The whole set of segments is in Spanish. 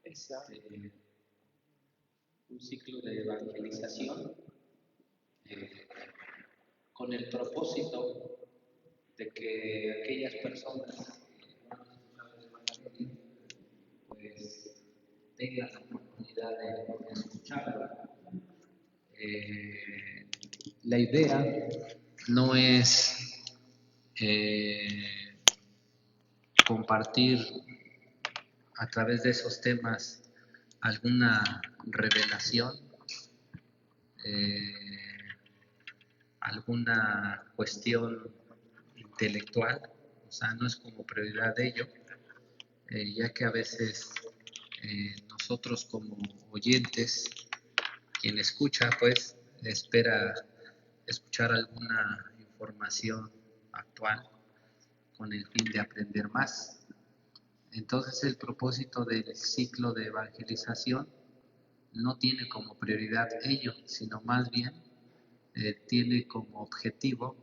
este, un ciclo de evangelización con el propósito de que aquellas personas que no han escuchado el Evangelio pues tengan la oportunidad de escucharlo. La idea no es compartir a través de esos temas alguna revelación, alguna cuestión intelectual, o sea, no es como prioridad de ello, ya que a veces nosotros como oyentes, quien escucha, pues espera escuchar alguna información actual con el fin de aprender más. Entonces el propósito del ciclo de evangelización no tiene como prioridad ello, sino más bien tiene como objetivo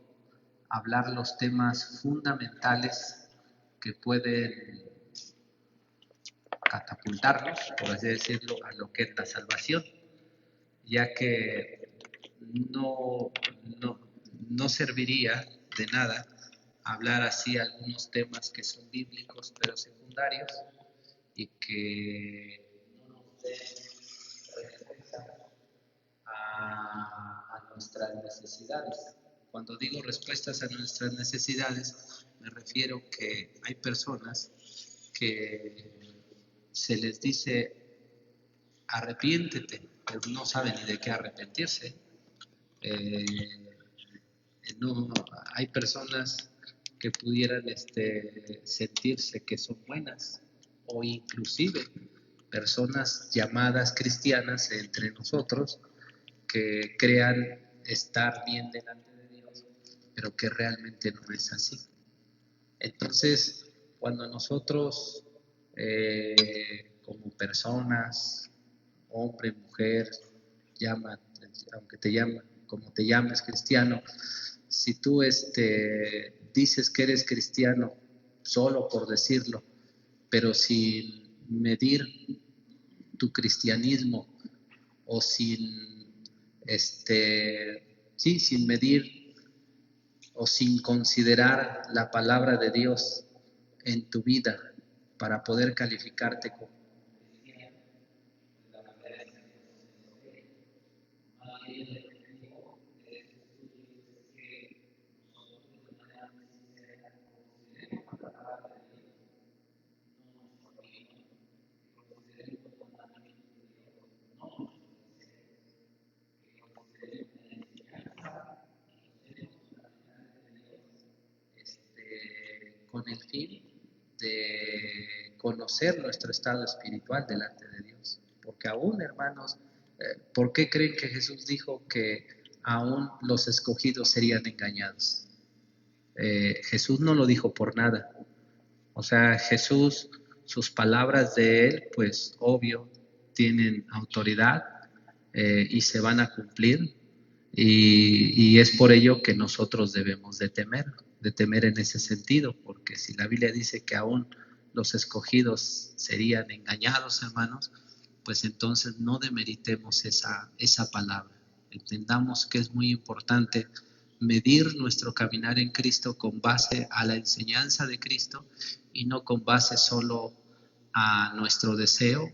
hablar los temas fundamentales que pueden catapultarnos, por así decirlo, a lo que es la salvación, ya que no serviría de nada hablar así algunos temas que son bíblicos pero secundarios y que no nos den respuesta a nuestras necesidades. Cuando digo respuestas a nuestras necesidades, me refiero que hay personas que se les dice arrepiéntete, pero no saben ni de qué arrepentirse. No, hay personas que pudieran sentirse que son buenas, o inclusive personas llamadas cristianas entre nosotros que crean estar bien delante de Dios, pero que realmente no es así. Entonces, cuando nosotros como personas, hombre, mujer, aunque te llaman, como te llames cristiano, si tú dices que eres cristiano solo por decirlo, pero sin medir tu cristianismo o sin medir o sin considerar la palabra de Dios en tu vida para poder calificarte como cristiano, la manera en que con el fin de conocer nuestro estado espiritual delante de Dios. Porque aún, hermanos, ¿por qué creen que Jesús dijo que aún los escogidos serían engañados? Jesús no lo dijo por nada. O sea, Jesús, sus palabras de él, pues obvio, tienen autoridad y se van a cumplir. Y es por ello que nosotros debemos de temer en ese sentido, porque si la Biblia dice que aún los escogidos serían engañados, hermanos, pues entonces no demeritemos esa palabra. Entendamos que es muy importante medir nuestro caminar en Cristo con base a la enseñanza de Cristo y no con base solo a nuestro deseo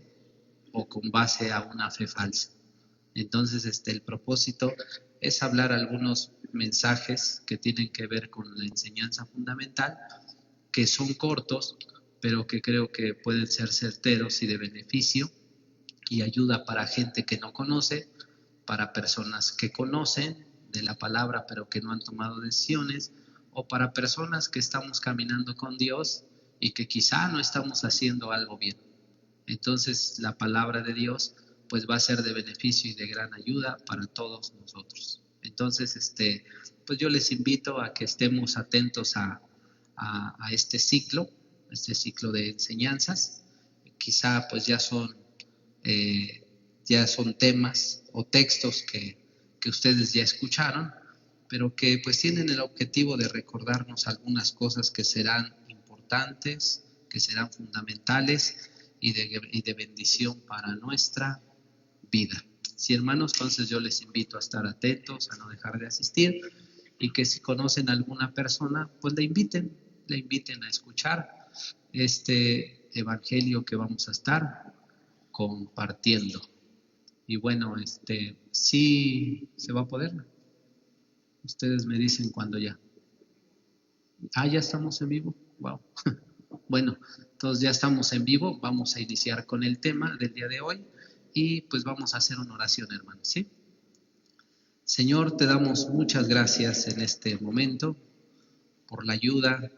o con base a una fe falsa. Entonces, el propósito es hablar algunos mensajes que tienen que ver con la enseñanza fundamental, que son cortos, pero que creo que pueden ser certeros y de beneficio y ayuda para gente que no conoce, para personas que conocen de la palabra pero que no han tomado decisiones, o para personas que estamos caminando con Dios y que quizá no estamos haciendo algo bien. Entonces, la palabra de Dios pues va a ser de beneficio y de gran ayuda para todos nosotros. Entonces, pues yo les invito a que estemos atentos a este ciclo de enseñanzas. Quizá pues ya son temas o textos que ustedes ya escucharon, pero que pues tienen el objetivo de recordarnos algunas cosas que serán importantes, que serán fundamentales y de bendición para nuestra vida. Sí, hermanos, entonces yo les invito a estar atentos, a no dejar de asistir, y que si conocen a alguna persona, pues le inviten a escuchar este evangelio que vamos a estar compartiendo. Y bueno, sí se va a poder. Ustedes me dicen cuando ya. Ya estamos en vivo. Wow. Bueno, entonces ya estamos en vivo. Vamos a iniciar con el tema del día de hoy y pues vamos a hacer una oración, hermanos, ¿sí? Señor, te damos muchas gracias en este momento por la ayuda,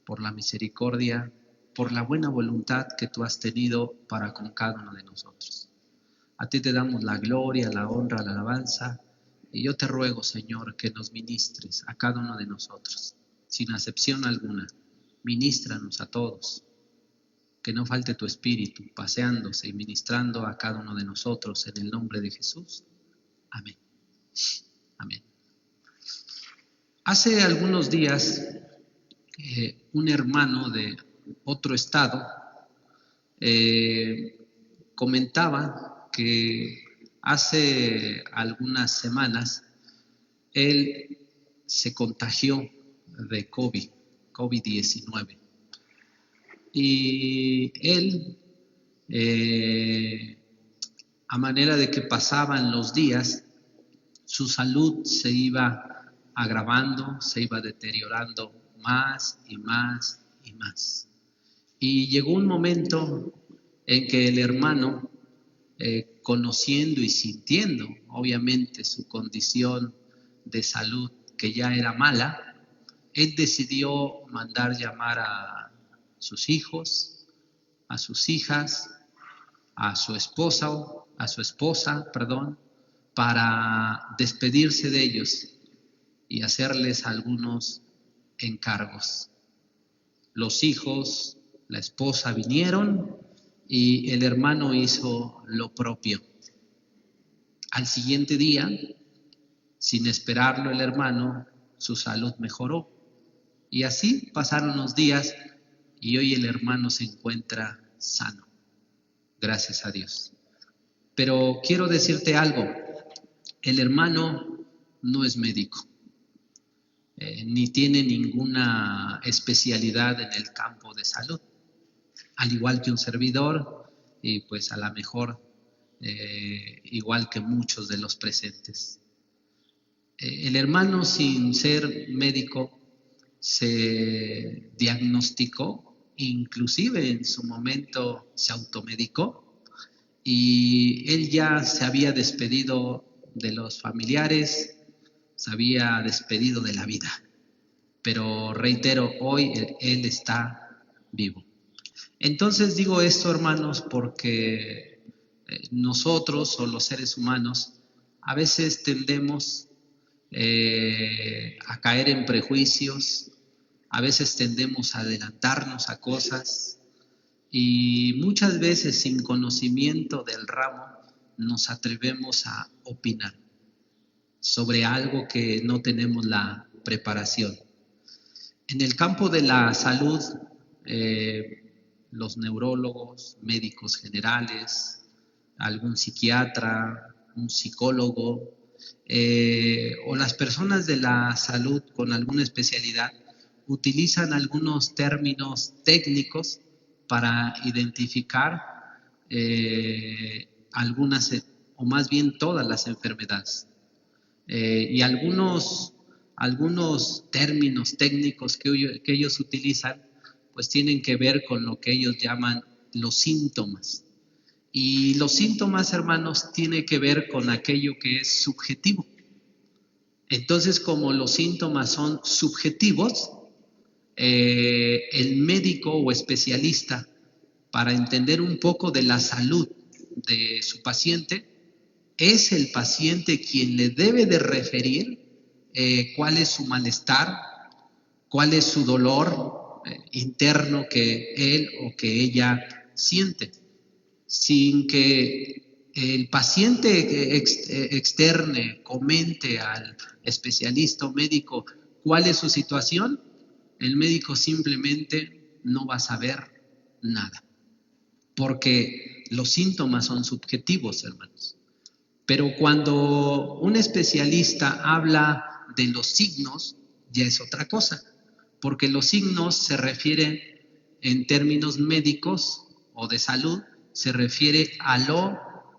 por la misericordia, por la buena voluntad que tú has tenido para con cada uno de nosotros. A ti te damos la gloria, la honra, la alabanza, y yo te ruego, Señor, que nos ministres a cada uno de nosotros, sin acepción alguna. Ministranos a todos, que no falte tu espíritu paseándose y ministrando a cada uno de nosotros en el nombre de Jesús. Amén. Amén. Hace algunos días, un hermano de otro estado comentaba que hace algunas semanas él se contagió de COVID-19. Y él, a manera de que pasaban los días, su salud se iba agravando, se iba deteriorando más y más y más. Y llegó un momento en que el hermano, conociendo y sintiendo obviamente su condición de salud que ya era mala, él decidió mandar llamar a sus hijos, a sus hijas, a su esposa, para despedirse de ellos y hacerles algunos encargos. Los hijos, la esposa vinieron y el hermano hizo lo propio. Al siguiente día, sin esperarlo el hermano, su salud mejoró. Y así pasaron los días y hoy el hermano se encuentra sano. Gracias a Dios. Pero quiero decirte algo, el hermano no es médico, ni tiene ninguna especialidad en el campo de salud, al igual que un servidor y pues a lo mejor igual que muchos de los presentes. El hermano, sin ser médico, se diagnosticó, inclusive en su momento se automedicó, y él ya se había despedido de los familiares, se había despedido de la vida. Pero reitero, hoy él está vivo. Entonces digo esto, hermanos, porque nosotros o los seres humanos a veces tendemos a caer en prejuicios, a veces tendemos a adelantarnos a cosas y muchas veces sin conocimiento del ramo nos atrevemos a opinar sobre algo que no tenemos la preparación. En el campo de la salud, los neurólogos, médicos generales, algún psiquiatra, un psicólogo, o las personas de la salud con alguna especialidad utilizan algunos términos técnicos para identificar algunas o más bien todas las enfermedades. Y algunos términos técnicos que ellos utilizan pues tienen que ver con lo que ellos llaman los síntomas. Y los síntomas, hermanos, tienen que ver con aquello que es subjetivo. Entonces, como los síntomas son subjetivos, el médico o especialista, para entender un poco de la salud de su paciente, es el paciente quien le debe de referir cuál es su malestar, cuál es su dolor interno que él o que ella siente, sin que el paciente externe, comente al especialista o médico cuál es su situación. El médico simplemente no va a saber nada. porque los síntomas son subjetivos, hermanos. Pero cuando un especialista habla de los signos, ya es otra cosa, porque los signos se refieren en términos médicos o de salud, se refiere a lo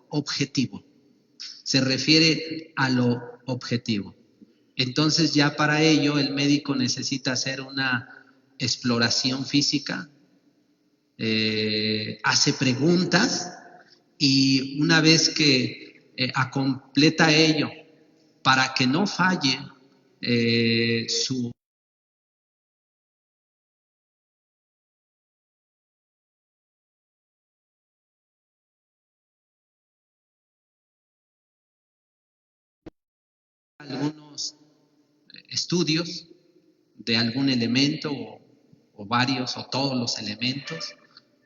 objetivo, Entonces ya para ello el médico necesita hacer una exploración física, hace preguntas y una vez que completa ello, para que no falle su algunos estudios de algún elemento o varios o todos los elementos.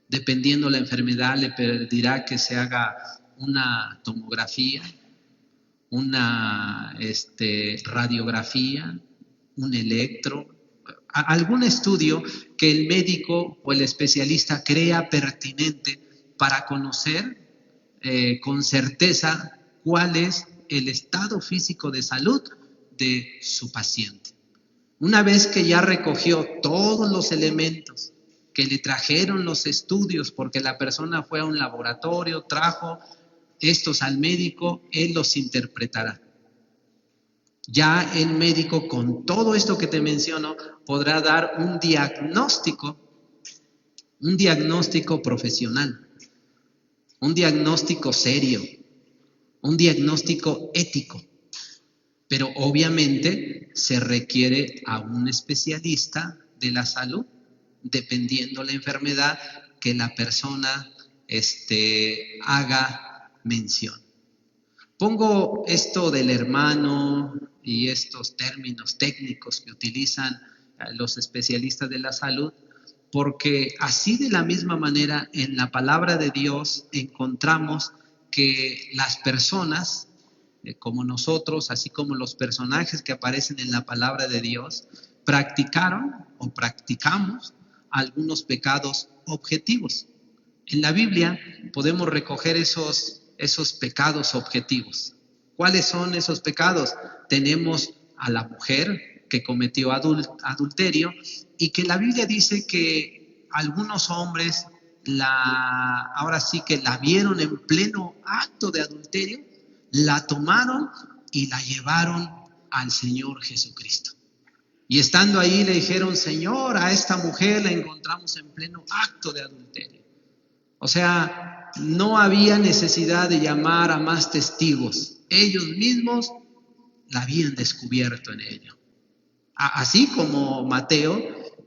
Dependiendo la enfermedad, le pedirá que se haga una tomografía, una radiografía, un electro, algún estudio que el médico o el especialista crea pertinente para conocer con certeza cuál es el estado físico de salud de su paciente. Una vez que ya recogió todos los elementos, que le trajeron los estudios, porque la persona fue a un laboratorio, trajo estos al médico, él los interpretará. Ya el médico, con todo esto que te menciono, podrá dar un diagnóstico profesional, un diagnóstico serio, un diagnóstico ético. Pero obviamente se requiere a un especialista de la salud, dependiendo la enfermedad que la persona haga mención. Pongo esto del hermano y estos términos técnicos que utilizan los especialistas de la salud, porque así de la misma manera en la palabra de Dios encontramos que las personas, como nosotros, así como los personajes que aparecen en la palabra de Dios, practicaron o practicamos algunos pecados objetivos. En la Biblia podemos recoger esos pecados objetivos. ¿Cuáles son esos pecados? Tenemos a la mujer que cometió adulterio y que la Biblia dice que algunos hombres ahora sí que la vieron en pleno acto de adulterio, la tomaron y la llevaron al Señor Jesucristo. Y estando ahí le dijeron: Señor, a esta mujer la encontramos en pleno acto de adulterio. O sea, no había necesidad de llamar a más testigos. Ellos mismos la habían descubierto en ello. Así como Mateo,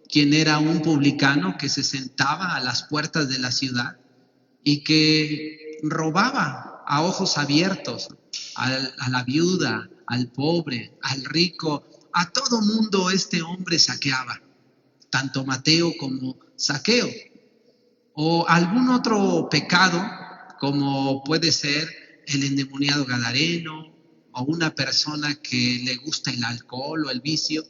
quien era un publicano que se sentaba a las puertas de la ciudad y que robaba a ojos abiertos a la viuda, al pobre, al rico, a todo mundo este hombre saqueaba, tanto Mateo como Zaqueo. O algún otro pecado, como puede ser el endemoniado gadareno, o una persona que le gusta el alcohol o el vicio,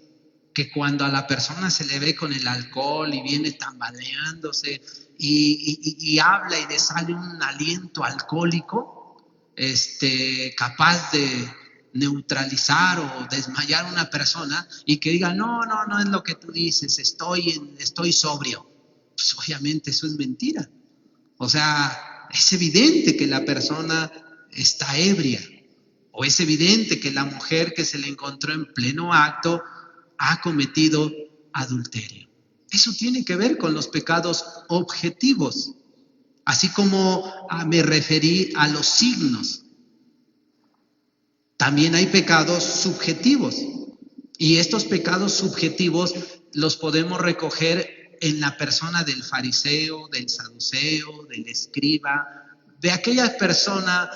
que cuando a la persona se le ve con el alcohol y viene tambaleándose y habla y le sale un aliento alcohólico, capaz de neutralizar o desmayar a una persona, y que diga: no es lo que tú dices, estoy sobrio. Pues obviamente eso es mentira. O sea, es evidente que la persona está ebria, o es evidente que la mujer que se le encontró en pleno acto ha cometido adulterio. Eso tiene que ver con los pecados objetivos, así como me referí a los signos. También hay pecados subjetivos, y estos pecados subjetivos los podemos recoger en la persona del fariseo, del saduceo, del escriba, de aquella persona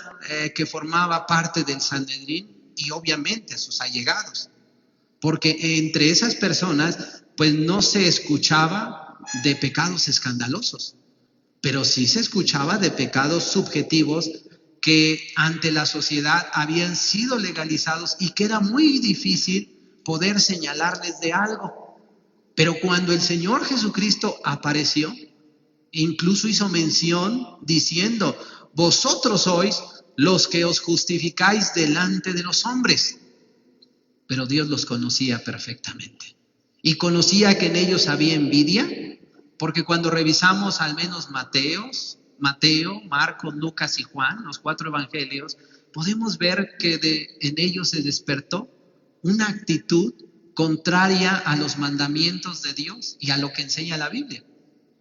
que formaba parte del Sanedrín, y obviamente a sus allegados. Porque entre esas personas, pues no se escuchaba de pecados escandalosos, pero sí se escuchaba de pecados subjetivos que ante la sociedad habían sido legalizados y que era muy difícil poder señalarles de algo. Pero cuando el Señor Jesucristo apareció, Incluso hizo mención diciendo: vosotros sois los que os justificáis delante de los hombres. Pero Dios los conocía perfectamente. Y conocía que en ellos había envidia, porque cuando revisamos al menos Mateo, Marcos, Lucas y Juan, los 4 evangelios, podemos ver que en ellos se despertó una actitud contraria a los mandamientos de Dios y a lo que enseña la Biblia.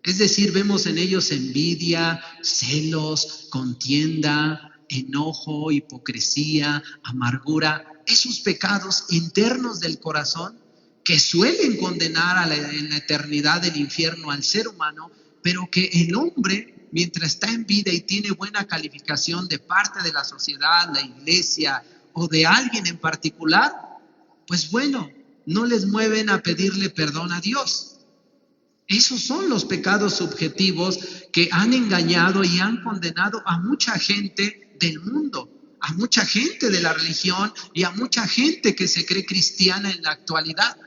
Es decir, vemos en ellos envidia, celos, contienda, enojo, hipocresía, amargura, esos pecados internos del corazón que suelen condenar en la eternidad del infierno al ser humano, pero que el hombre, mientras está en vida y tiene buena calificación de parte de la sociedad, la iglesia o de alguien en particular, pues bueno, no les mueven a pedirle perdón a Dios. Esos son los pecados subjetivos que han engañado y han condenado a mucha gente del mundo, a mucha gente de la religión y a mucha gente que se cree cristiana en la actualidad,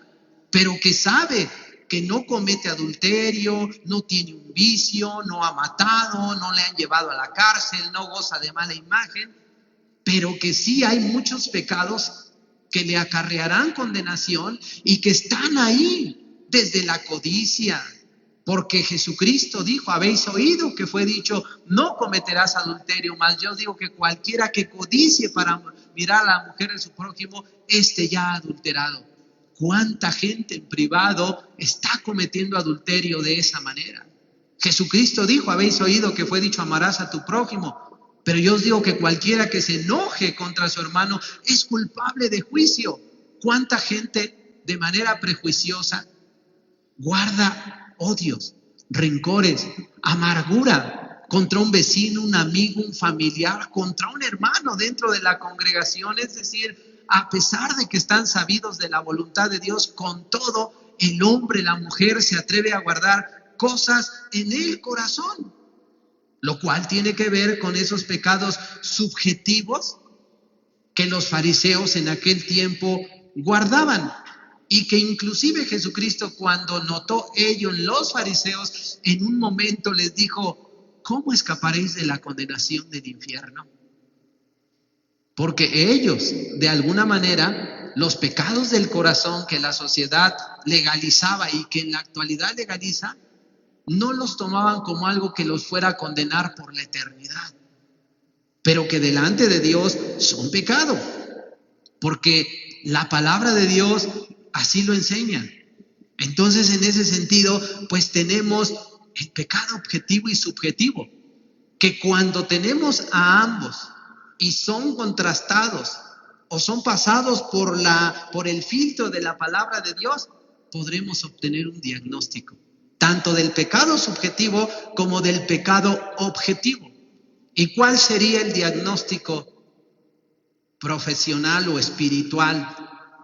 pero que sabe que no comete adulterio, no tiene un vicio, no ha matado, no le han llevado a la cárcel, no goza de mala imagen, pero que sí hay muchos pecados que le acarrearán condenación y que están ahí desde la codicia, porque Jesucristo dijo: habéis oído que fue dicho, no cometerás adulterio, mas yo digo que cualquiera que codicie para mirar a la mujer de su prójimo, ya ha adulterado. ¿Cuánta gente en privado está cometiendo adulterio de esa manera? Jesucristo dijo: habéis oído que fue dicho, amarás a tu prójimo, pero yo os digo que cualquiera que se enoje contra su hermano es culpable de juicio. ¿Cuánta gente de manera prejuiciosa guarda odios, rencores, amargura contra un vecino, un amigo, un familiar, contra un hermano dentro de la congregación? Es decir, a pesar de que están sabidos de la voluntad de Dios, con todo, el hombre, la mujer se atreve a guardar cosas en el corazón, lo cual tiene que ver con esos pecados subjetivos que los fariseos en aquel tiempo guardaban, y que inclusive Jesucristo, cuando notó ello en los fariseos, en un momento les dijo: ¿cómo escaparéis de la condenación del infierno? Porque ellos, de alguna manera, los pecados del corazón que la sociedad legalizaba y que en la actualidad legaliza, no los tomaban como algo que los fuera a condenar por la eternidad, pero que delante de Dios son pecado, porque la palabra de Dios así lo enseña. Entonces, en ese sentido, pues tenemos el pecado objetivo y subjetivo, que cuando tenemos a ambos y son contrastados o son pasados por el filtro de la palabra de Dios, podremos obtener un diagnóstico, tanto del pecado subjetivo como del pecado objetivo. ¿Y cuál sería el diagnóstico profesional o espiritual,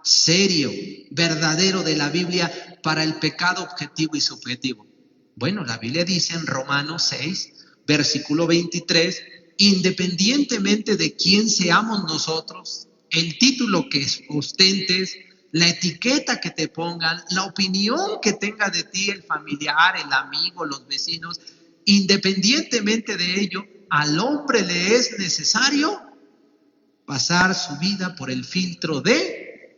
serio, verdadero de la Biblia para el pecado objetivo y subjetivo? Bueno, la Biblia dice en Romanos 6, versículo 23, independientemente de quién seamos nosotros, el título que ostentes, la etiqueta que te pongan, la opinión que tenga de ti el familiar, el amigo, los vecinos, independientemente de ello, al hombre le es necesario pasar su vida por el filtro de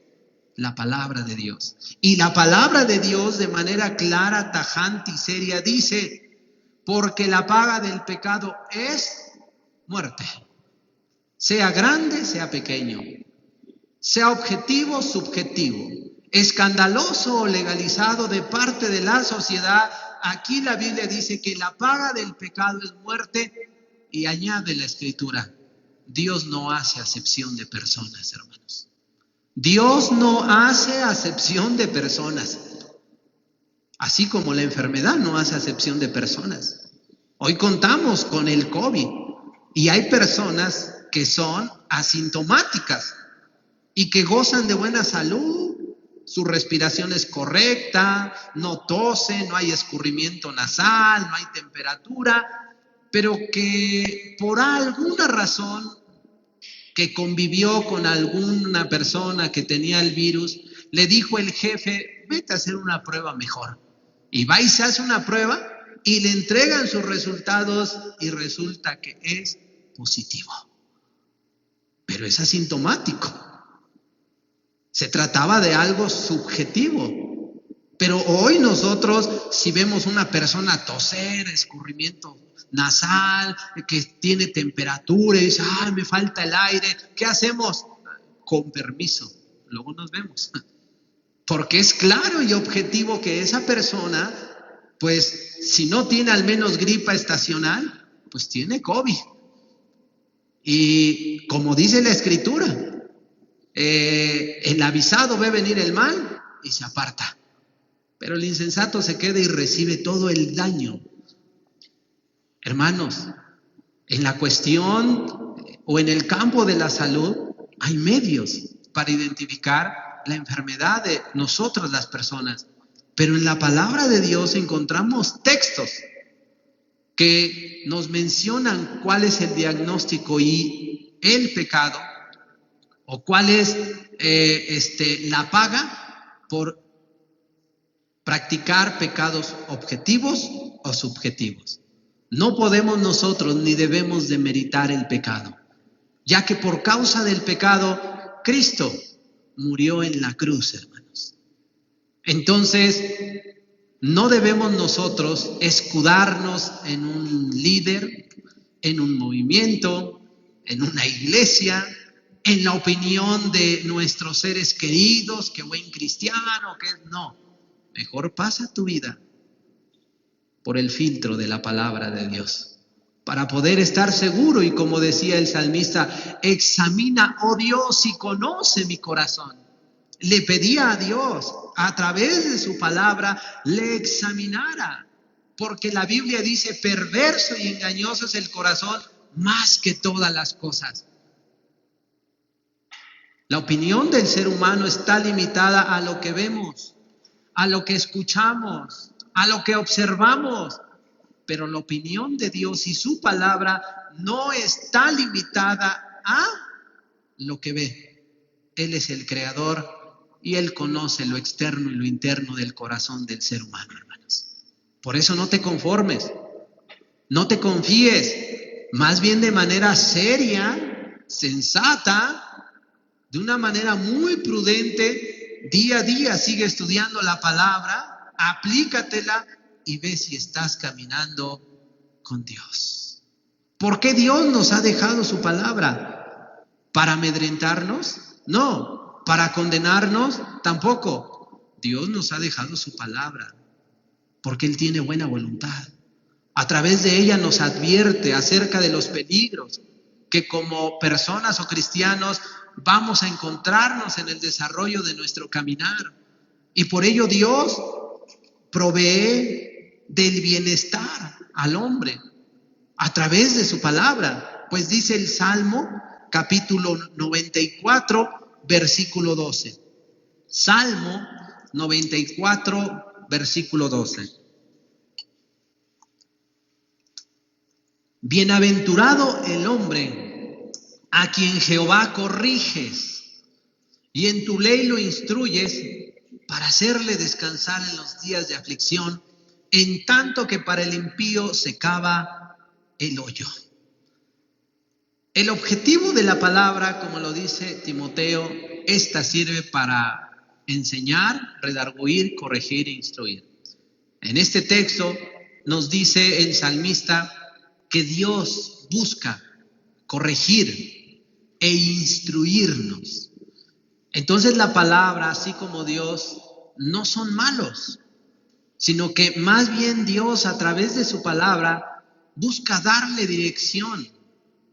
la palabra de Dios. Y la palabra de Dios, de manera clara, tajante y seria, dice: porque la paga del pecado es muerte, sea grande, sea pequeño, sea objetivo, subjetivo, escandaloso o legalizado de parte de la sociedad. Aquí la Biblia dice que la paga del pecado es muerte, y añade la Escritura: Dios no hace acepción de personas, hermanos. Dios no hace acepción de personas, así como la enfermedad no hace acepción de personas. Hoy contamos con el COVID y hay personas que son asintomáticas y que gozan de buena salud, su respiración es correcta, no tose, no hay escurrimiento nasal, no hay temperatura, pero que por alguna razón, que convivió con alguna persona que tenía el virus, le dijo el jefe: vete a hacer una prueba mejor. Y va y se hace una prueba y le entregan sus resultados y resulta que es positivo. Pero es asintomático. Se trataba de algo subjetivo. Pero hoy nosotros, si vemos una persona toser, escurrimiento nasal, que tiene temperatura y dice, ¡ay, me falta el aire! ¿Qué hacemos? Con permiso, luego nos vemos. Porque es claro y objetivo que esa persona, pues, si no tiene al menos gripa estacional, pues tiene COVID. Y como dice la Escritura, el avisado ve venir el mal y se aparta. Pero el insensato se queda y recibe todo el daño. Hermanos, en la cuestión o en el campo de la salud hay medios para identificar la enfermedad de nosotros las personas. Pero en la palabra de Dios encontramos textos que nos mencionan cuál es el diagnóstico y el pecado, o cuál es la paga por practicar pecados objetivos o subjetivos. No podemos nosotros ni debemos de meritar el pecado, ya que por causa del pecado Cristo murió en la cruz, hermanos. Entonces, no debemos nosotros escudarnos en un líder, en un movimiento, en una iglesia, en la opinión de nuestros seres queridos, que buen cristiano, que no. Mejor pasa tu vida por el filtro de la palabra de Dios, para poder estar seguro. Y como decía el salmista, examina, oh Dios, y conoce mi corazón. Le pedía a Dios, a través de su palabra, le examinara, porque la Biblia dice, perverso y engañoso es el corazón más que todas las cosas. La opinión del ser humano está limitada a lo que vemos, a lo que escuchamos, a lo que observamos, pero la opinión de Dios y su palabra no está limitada a lo que ve. Él es el creador y Él conoce lo externo y lo interno del corazón del ser humano, hermanos. Por eso no te conformes, no te confíes, más bien de manera seria, sensata, de una manera muy prudente, día a día sigue estudiando la palabra, aplícatela y ve si estás caminando con Dios. ¿Por qué Dios nos ha dejado su palabra? ¿Para amedrentarnos? No. ¿Para condenarnos? Tampoco. Dios nos ha dejado su palabra porque Él tiene buena voluntad. A través de ella nos advierte acerca de los peligros que como personas o cristianos vamos a encontrarnos en el desarrollo de nuestro caminar. Y por ello Dios provee del bienestar al hombre a través de su palabra. Pues dice el Salmo, capítulo 94, versículo 12. Salmo 94, versículo 12. Bienaventurado el hombre a quien Jehová corriges y en tu ley lo instruyes para hacerle descansar en los días de aflicción, en tanto que para el impío se cava el hoyo. El objetivo de la palabra, como lo dice Timoteo, esta sirve para enseñar, redarguir, corregir e instruir. En este texto nos dice el salmista que Dios busca corregir e instruirnos. Entonces la palabra, así como Dios, no son malos, sino que más bien Dios a través de su palabra busca darle dirección,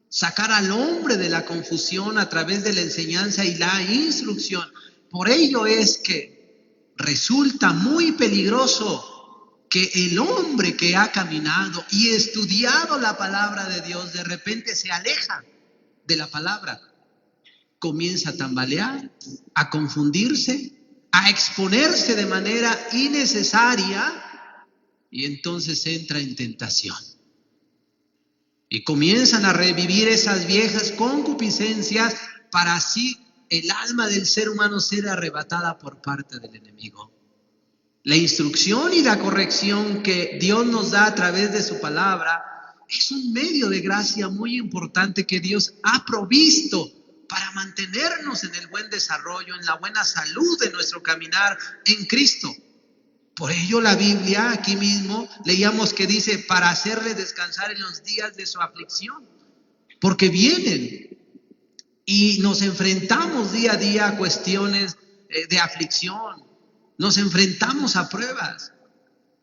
sacar al hombre de la confusión a través de la enseñanza y la instrucción. Por ello es que resulta muy peligroso que el hombre que ha caminado y estudiado la palabra de Dios de repente se aleja de la palabra, comienza a tambalear, a confundirse, a exponerse de manera innecesaria y entonces entra en tentación. Y comienzan a revivir esas viejas concupiscencias para así el alma del ser humano ser arrebatada por parte del enemigo. La instrucción y la corrección que Dios nos da a través de su palabra es un medio de gracia muy importante que Dios ha provisto para mantenernos en el buen desarrollo, en la buena salud de nuestro caminar en Cristo. Por ello la Biblia, aquí mismo, leíamos que dice, para hacerle descansar en los días de su aflicción, porque vienen y nos enfrentamos día a día a cuestiones de aflicción, nos enfrentamos a pruebas.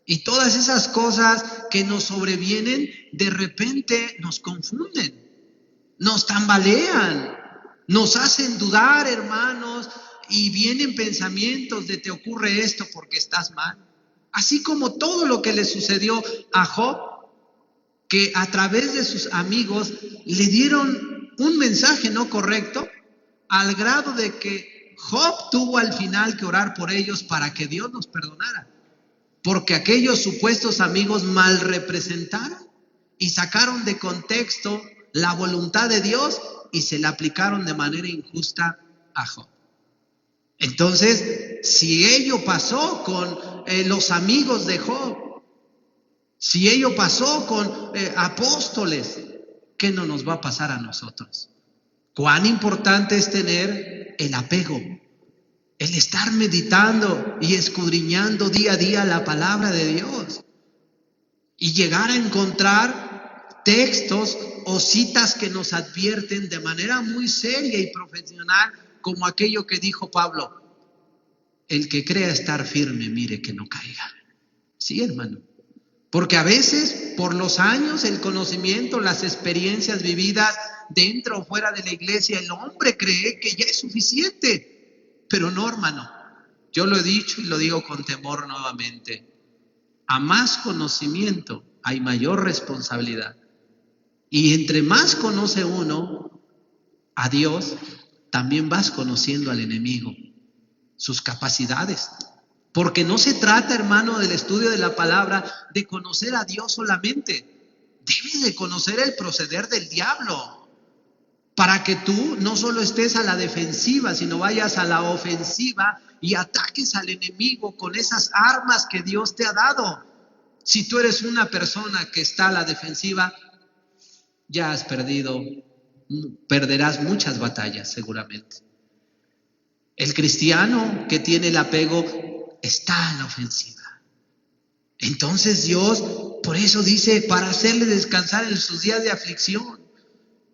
Y todas esas cosas que nos sobrevienen, de repente nos confunden, nos tambalean, nos hacen dudar, hermanos, y vienen pensamientos de te ocurre esto porque estás mal. Así como todo lo que le sucedió a Job, que a través de sus amigos le dieron un mensaje no correcto, al grado de que Job tuvo al final que orar por ellos para que Dios los perdonara. Porque aquellos supuestos amigos mal representaron y sacaron de contexto la voluntad de Dios y se la aplicaron de manera injusta a Job. Entonces, si ello pasó con los amigos de Job, si ello pasó con apóstoles, ¿qué no nos va a pasar a nosotros? Cuán importante es tener el apego, el estar meditando y escudriñando día a día la palabra de Dios y llegar a encontrar textos o citas que nos advierten de manera muy seria y profesional, como aquello que dijo Pablo: el que crea estar firme, mire que no caiga. Sí, hermano, porque a veces por los años, el conocimiento, las experiencias vividas dentro o fuera de la iglesia, el hombre cree que ya es suficiente. Pero no, hermano, yo lo he dicho y lo digo con temor nuevamente. A más conocimiento hay mayor responsabilidad. Y entre más conoce uno a Dios, también vas conociendo al enemigo, sus capacidades. Porque no se trata, hermano, del estudio de la palabra de conocer a Dios solamente. Debes de conocer el proceder del diablo, para que tú no solo estés a la defensiva, sino vayas a la ofensiva y ataques al enemigo con esas armas que Dios te ha dado. Si tú eres una persona que está a la defensiva, ya has perderás muchas batallas seguramente. El cristiano que tiene el apego está en la ofensiva. Entonces Dios, por eso dice, para hacerle descansar en sus días de aflicción.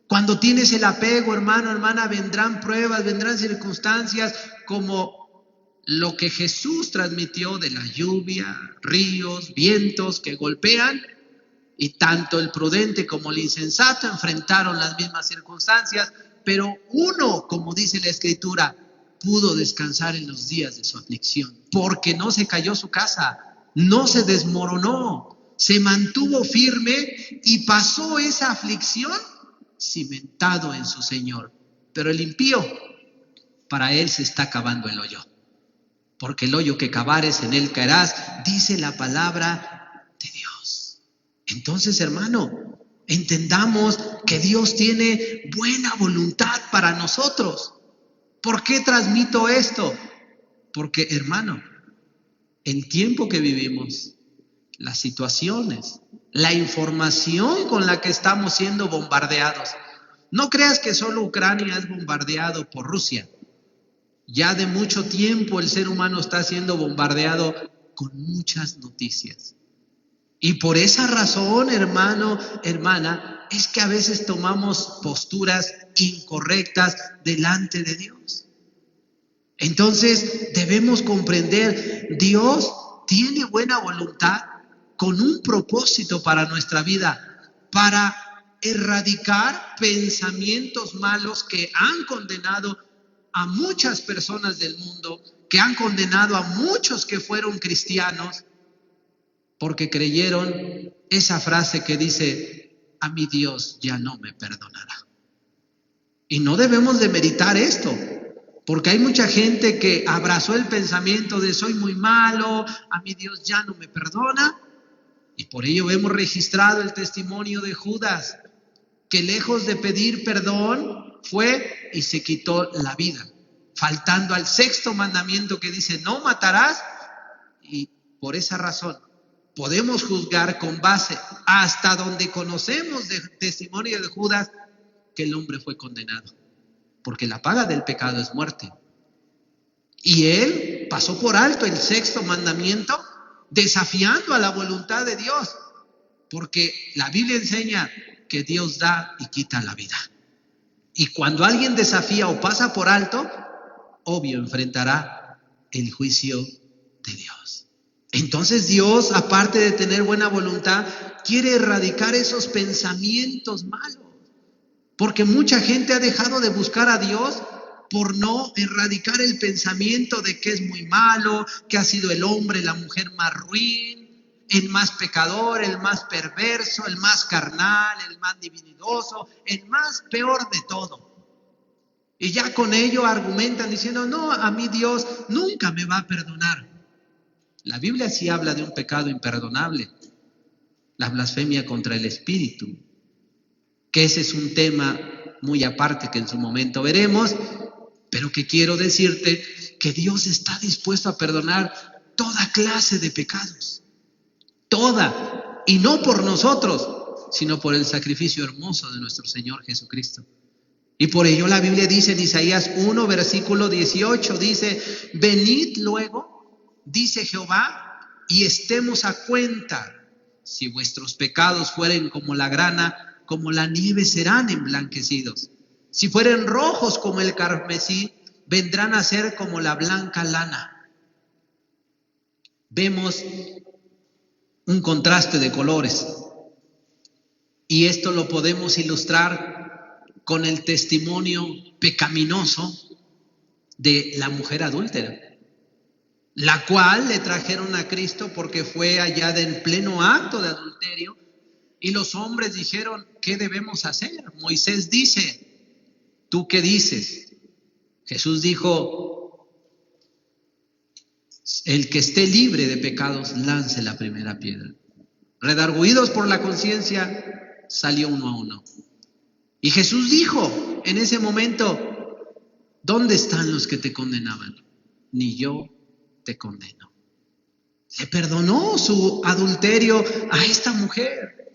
Cuando tienes el apego, hermano, hermana, vendrán pruebas, vendrán circunstancias como lo que Jesús transmitió de la lluvia, ríos, vientos que golpean, y tanto el prudente como el insensato enfrentaron las mismas circunstancias, pero uno, como dice la Escritura, pudo descansar en los días de su aflicción, porque no se cayó su casa, no se desmoronó, se mantuvo firme y pasó esa aflicción cimentado en su Señor. Pero el impío, para él se está cavando el hoyo, porque el hoyo que cavares en él caerás, dice la palabra de Dios. Entonces, hermano, entendamos que Dios tiene buena voluntad para nosotros. ¿Por qué transmito esto? Porque, hermano, el tiempo que vivimos, las situaciones, la información con la que estamos siendo bombardeados. No creas que solo Ucrania es bombardeado por Rusia. Ya de mucho tiempo el ser humano está siendo bombardeado con muchas noticias. Y por esa razón, hermano, hermana, es que a veces tomamos posturas incorrectas delante de Dios. Entonces debemos comprender, Dios tiene buena voluntad con un propósito para nuestra vida, para erradicar pensamientos malos que han condenado a muchas personas del mundo, que han condenado a muchos que fueron cristianos, porque creyeron esa frase que dice: a mi Dios ya no me perdonará. Y no debemos de meditar esto, porque hay mucha gente que abrazó el pensamiento de soy muy malo, a mi Dios ya no me perdona. Y por ello hemos registrado el testimonio de Judas, que lejos de pedir perdón, fue y se quitó la vida, faltando al 6º mandamiento que dice: no matarás, y Por esa razón, podemos juzgar con base hasta donde conocemos del testimonio de Judas que el hombre fue condenado. Porque la paga del pecado es muerte. Y él pasó por alto el sexto mandamiento, desafiando a la voluntad de Dios. Porque la Biblia enseña que Dios da y quita la vida. Y cuando alguien desafía o pasa por alto, obvio enfrentará el juicio de Dios. Entonces Dios, aparte de tener buena voluntad, quiere erradicar esos pensamientos malos. Porque mucha gente ha dejado de buscar a Dios por no erradicar el pensamiento de que es muy malo, que ha sido el hombre, la mujer más ruin, el más pecador, el más perverso, el más carnal, el más divinidoso, el más peor de todo. Y ya con ello argumentan diciendo, no, a mí Dios nunca me va a perdonar. La Biblia sí habla de un pecado imperdonable, la blasfemia contra el Espíritu, que ese es un tema muy aparte que en su momento veremos, pero que quiero decirte que Dios está dispuesto a perdonar toda clase de pecados, toda, y no por nosotros, sino por el sacrificio hermoso de nuestro Señor Jesucristo. Y por ello la Biblia dice en Isaías 1, versículo 18, dice, venid luego, dice Jehová, y estemos a cuenta. Si vuestros pecados fueren como la grana, como la nieve serán emblanquecidos. Si fueren rojos como el carmesí, vendrán a ser como la blanca lana. Vemos un contraste de colores. Y esto lo podemos ilustrar con el testimonio pecaminoso de la mujer adúltera, la cual le trajeron a Cristo porque fue hallada en pleno acto de adulterio. Y los hombres dijeron, ¿qué debemos hacer? Moisés dice, ¿tú qué dices? Jesús dijo, el que esté libre de pecados, lance la primera piedra. Redargüidos por la conciencia, salió uno a uno. Y Jesús dijo en ese momento, ¿dónde están los que te condenaban? Ni yo te condeno. Le perdonó su adulterio a esta mujer.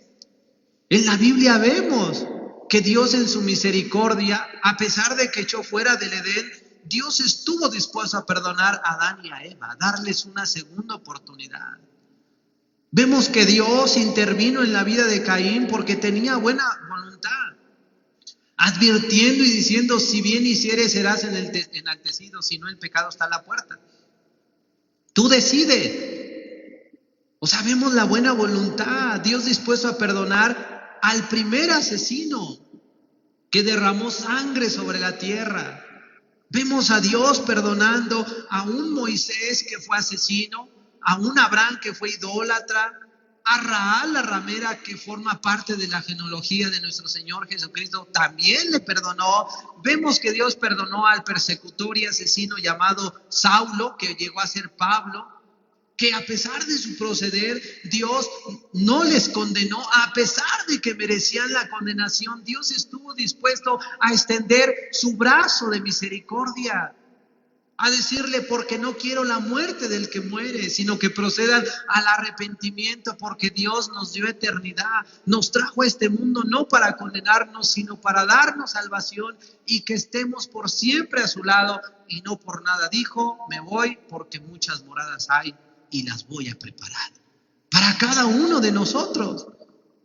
En la Biblia vemos que Dios en su misericordia, a pesar de que echó fuera del Edén, Dios estuvo dispuesto a perdonar a Adán y a Eva, a darles una segunda oportunidad. Vemos que Dios intervino en la vida de Caín porque tenía buena voluntad, advirtiendo y diciendo, si bien hicieres serás enaltecido, si no el pecado está a la puerta. Tú decides. O sea, vemos la buena voluntad, Dios dispuesto a perdonar al primer asesino que derramó sangre sobre la tierra. Vemos a Dios perdonando a un Moisés que fue asesino, a un Abraham que fue idólatra, a Rahab la ramera que forma parte de la genealogía de nuestro Señor Jesucristo, también le perdonó. Vemos que Dios perdonó al persecutor y asesino llamado Saulo, que llegó a ser Pablo, que a pesar de su proceder, Dios no les condenó, a pesar de que merecían la condenación. Dios estuvo dispuesto a extender su brazo de misericordia, a decirle, porque no quiero la muerte del que muere, sino que procedan al arrepentimiento, porque Dios nos dio eternidad, nos trajo a este mundo no para condenarnos, sino para darnos salvación y que estemos por siempre a su lado y no por nada. Dijo, me voy porque muchas moradas hay y las voy a preparar para cada uno de nosotros.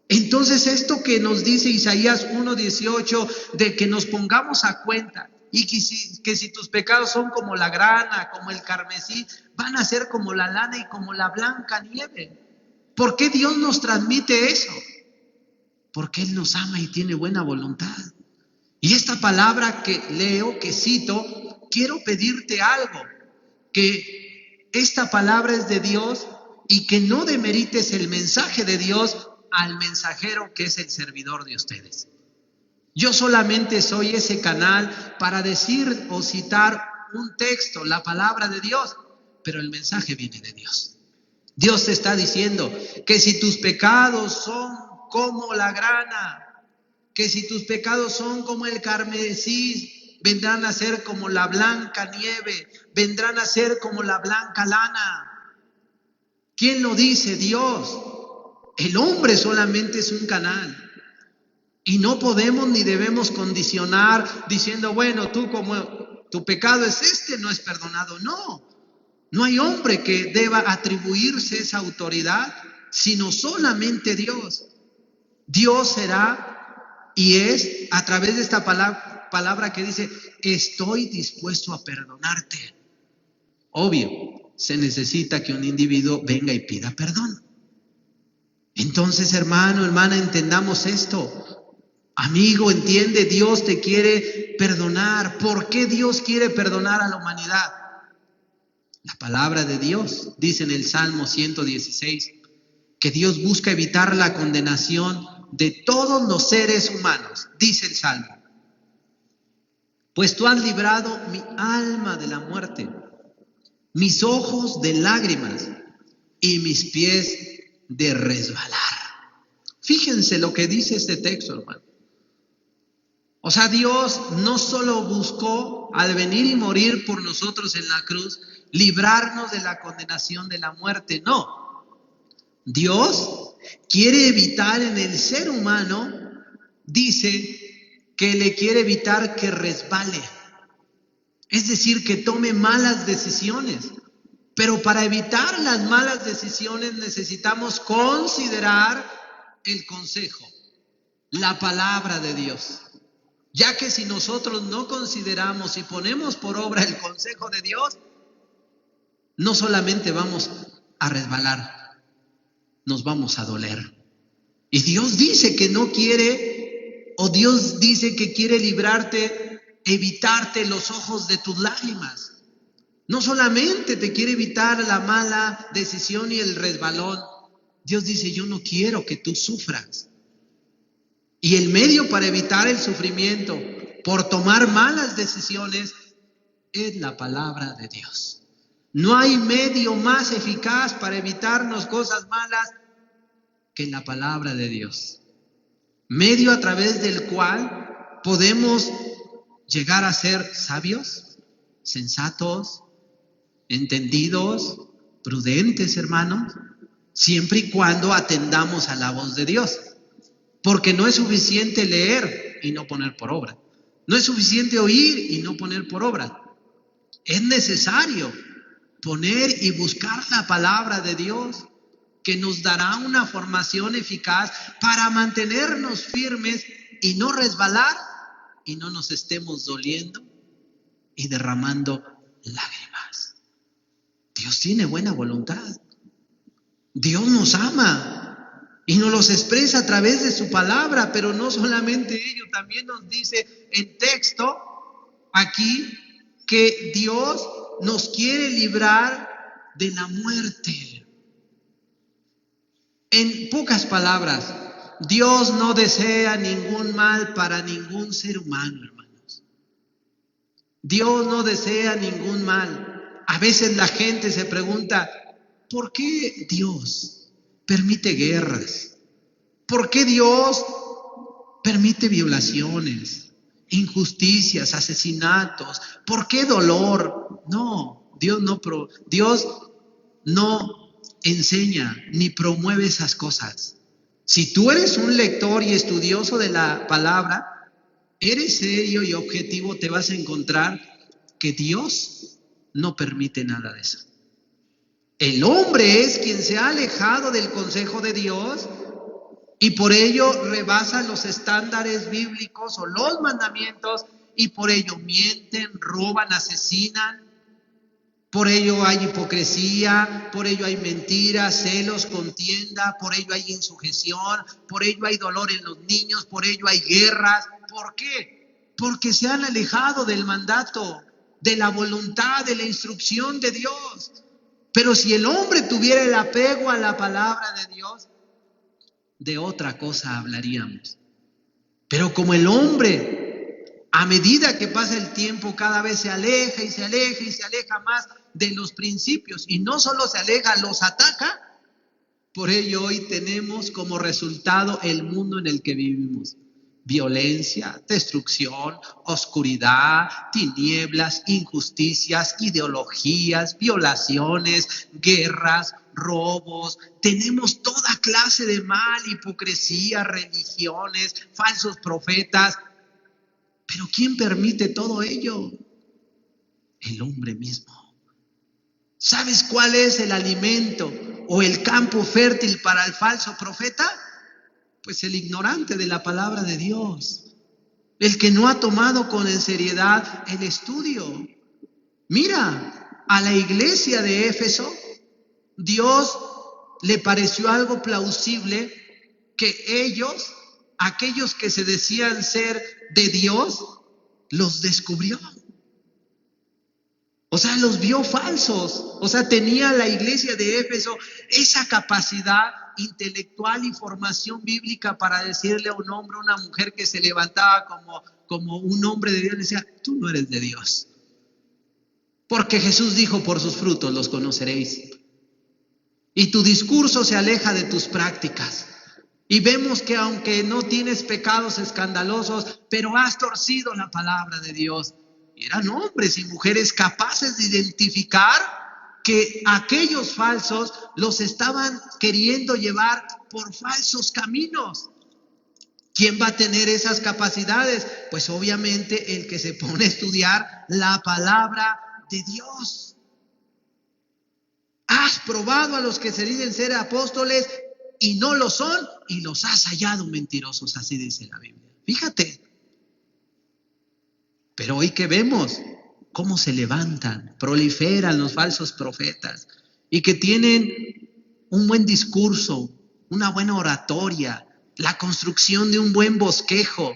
Entonces esto que nos dice Isaías 1:18, de que nos pongamos a cuenta y que si tus pecados son como la grana, como el carmesí, van a ser como la lana y como la blanca nieve. ¿Por qué Dios nos transmite eso? Porque Él nos ama y tiene buena voluntad. Y esta palabra que leo, que cito, quiero pedirte algo, que esta palabra es de Dios y que no demerites el mensaje de Dios al mensajero que es el servidor de ustedes. Yo solamente soy ese canal para decir o citar un texto, la palabra de Dios, pero el mensaje viene de Dios. Dios te está diciendo que si tus pecados son como la grana, que si tus pecados son como el carmesí, vendrán a ser como la blanca nieve, vendrán a ser como la blanca lana. ¿Quién lo dice? Dios. El hombre solamente es un canal. Y no podemos ni debemos condicionar diciendo, bueno, tú como tu pecado es este, no es perdonado. No, no hay hombre que deba atribuirse esa autoridad, sino solamente Dios. Dios será y es a través de esta palabra que dice, estoy dispuesto a perdonarte. Obvio, se necesita que un individuo venga y pida perdón. Entonces, hermano, hermana, entendamos esto. Amigo, entiende, Dios te quiere perdonar. ¿Por qué Dios quiere perdonar a la humanidad? La palabra de Dios dice en el Salmo 116 que Dios busca evitar la condenación de todos los seres humanos. Dice el Salmo, pues tú has librado mi alma de la muerte, mis ojos de lágrimas y mis pies de resbalar. Fíjense lo que dice este texto, hermano. O sea, Dios no solo buscó al venir y morir por nosotros en la cruz, librarnos de la condenación de la muerte, no. Dios quiere evitar en el ser humano, dice que le quiere evitar que resbale. Es decir, que tome malas decisiones. Pero para evitar las malas decisiones necesitamos considerar el consejo, la palabra de Dios. Ya que si nosotros no consideramos y ponemos por obra el consejo de Dios, no solamente vamos a resbalar, nos vamos a doler. Y Dios dice que no quiere, o Dios dice que quiere librarte, evitarte los ojos de tus lágrimas. No solamente te quiere evitar la mala decisión y el resbalón. Dios dice, yo no quiero que tú sufras. Y el medio para evitar el sufrimiento por tomar malas decisiones es la palabra de Dios. No hay medio más eficaz para evitarnos cosas malas que la palabra de Dios. Medio a través del cual podemos llegar a ser sabios, sensatos, entendidos, prudentes, hermanos, siempre y cuando atendamos a la voz de Dios. Porque no es suficiente leer y no poner por obra. No es suficiente oír y no poner por obra. Es necesario poner y buscar la palabra de Dios, que nos dará una formación eficaz para mantenernos firmes y no resbalar y no nos estemos doliendo y derramando lágrimas. Dios tiene buena voluntad. Dios nos ama. Y nos los expresa a través de su palabra, pero no solamente ello, también nos dice en texto aquí que Dios nos quiere librar de la muerte. En pocas palabras, Dios no desea ningún mal para ningún ser humano, hermanos. Dios no desea ningún mal. A veces la gente se pregunta, ¿por qué Dios permite guerras? ¿Por qué Dios permite violaciones, injusticias, asesinatos? ¿Por qué dolor? No, Dios no enseña ni promueve esas cosas. Si tú eres un lector y estudioso de la palabra, eres serio y objetivo, te vas a encontrar que Dios no permite nada de eso. El hombre es quien se ha alejado del consejo de Dios y por ello rebasa los estándares bíblicos o los mandamientos y por ello mienten, roban, asesinan. Por ello hay hipocresía, por ello hay mentiras, celos, contienda, por ello hay insujeción, por ello hay dolor en los niños, por ello hay guerras. ¿Por qué? Porque se han alejado del mandato, de la voluntad, de la instrucción de Dios. Pero si el hombre tuviera el apego a la palabra de Dios, de otra cosa hablaríamos. Pero como el hombre, a medida que pasa el tiempo, cada vez se aleja y se aleja y se aleja más de los principios, y no solo se aleja, los ataca, por ello hoy tenemos como resultado el mundo en el que vivimos. violencia, destrucción, oscuridad, tinieblas, injusticias, ideologías, violaciones, guerras, robos. Tenemos toda clase de mal, hipocresía, religiones, falsos profetas. Pero ¿quién permite todo ello? El hombre mismo. ¿Sabes cuál es el alimento o el campo fértil para el falso profeta? Pues el ignorante de la palabra de Dios, el que no ha tomado con seriedad el estudio. Mira, a la iglesia de Éfeso, Dios le pareció algo plausible que ellos, aquellos que se decían ser de Dios, los descubrió. O sea, los vio falsos. O sea, tenía la iglesia de Éfeso esa capacidad intelectual y formación bíblica para decirle a un hombre, a una mujer que se levantaba como un hombre de Dios, le decía, tú no eres de Dios. Porque Jesús dijo, por sus frutos los conoceréis. Y tu discurso se aleja de tus prácticas. Y vemos que aunque no tienes pecados escandalosos, pero has torcido la palabra de Dios. Eran hombres y mujeres capaces de identificar que aquellos falsos los estaban queriendo llevar por falsos caminos. ¿Quién va a tener esas capacidades? Pues obviamente el que se pone a estudiar la palabra de Dios. Has probado a los que se dicen ser apóstoles y no lo son, y los has hallado mentirosos, así dice la Biblia. Fíjate. Pero hoy que vemos cómo se levantan, proliferan los falsos profetas y que tienen un buen discurso, una buena oratoria, la construcción de un buen bosquejo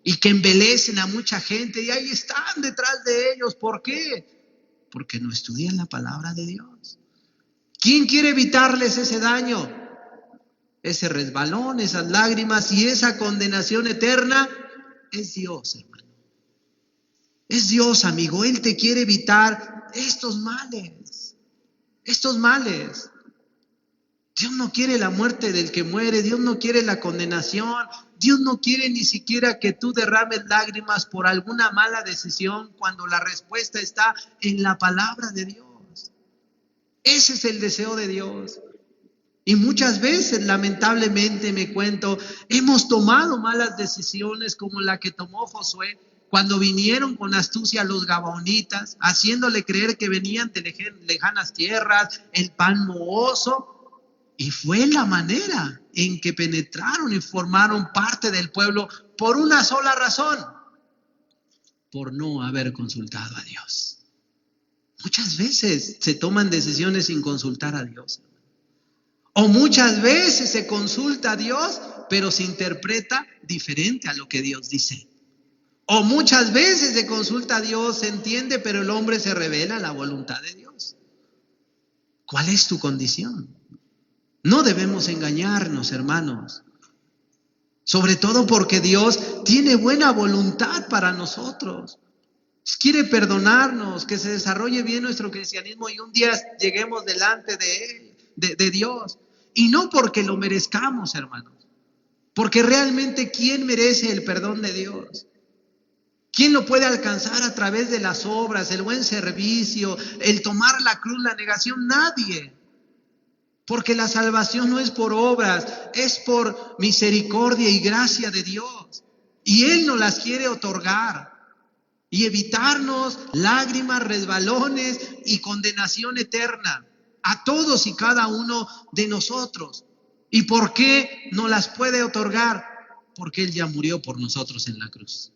y que embelecen a mucha gente y ahí están detrás de ellos. ¿Por qué? Porque no estudian la palabra de Dios. ¿Quién quiere evitarles ese daño? Ese resbalón, esas lágrimas y esa condenación eterna es Dios, hermano. Es Dios, amigo. Él te quiere evitar estos males. Estos males. Dios no quiere la muerte del que muere. Dios no quiere la condenación. Dios no quiere ni siquiera que tú derrames lágrimas por alguna mala decisión cuando la respuesta está en la palabra de Dios. Ese es el deseo de Dios. Y muchas veces, lamentablemente, me cuento, hemos tomado malas decisiones como la que tomó Josué cuando vinieron con astucia los gabaonitas, haciéndole creer que venían de lejanas tierras, el pan mohoso, y fue la manera en que penetraron y formaron parte del pueblo por una sola razón, por no haber consultado a Dios. Muchas veces se toman decisiones sin consultar a Dios. O muchas veces se consulta a Dios, pero se interpreta diferente a lo que Dios dice. O muchas veces se consulta a Dios, se entiende, pero el hombre se revela a la voluntad de Dios. ¿Cuál es tu condición? No debemos engañarnos, hermanos. Sobre todo porque Dios tiene buena voluntad para nosotros. Quiere perdonarnos, que se desarrolle bien nuestro cristianismo y un día lleguemos delante de Él, de Dios. Y no porque lo merezcamos, hermanos. Porque realmente, ¿quién merece el perdón de Dios? ¿Quién lo puede alcanzar a través de las obras, el buen servicio, el tomar la cruz, la negación? Nadie. Porque la salvación no es por obras, es por misericordia y gracia de Dios. Y Él nos las quiere otorgar. Y evitarnos lágrimas, resbalones y condenación eterna a todos y cada uno de nosotros. ¿Y por qué no las puede otorgar? Porque Él ya murió por nosotros en la cruz.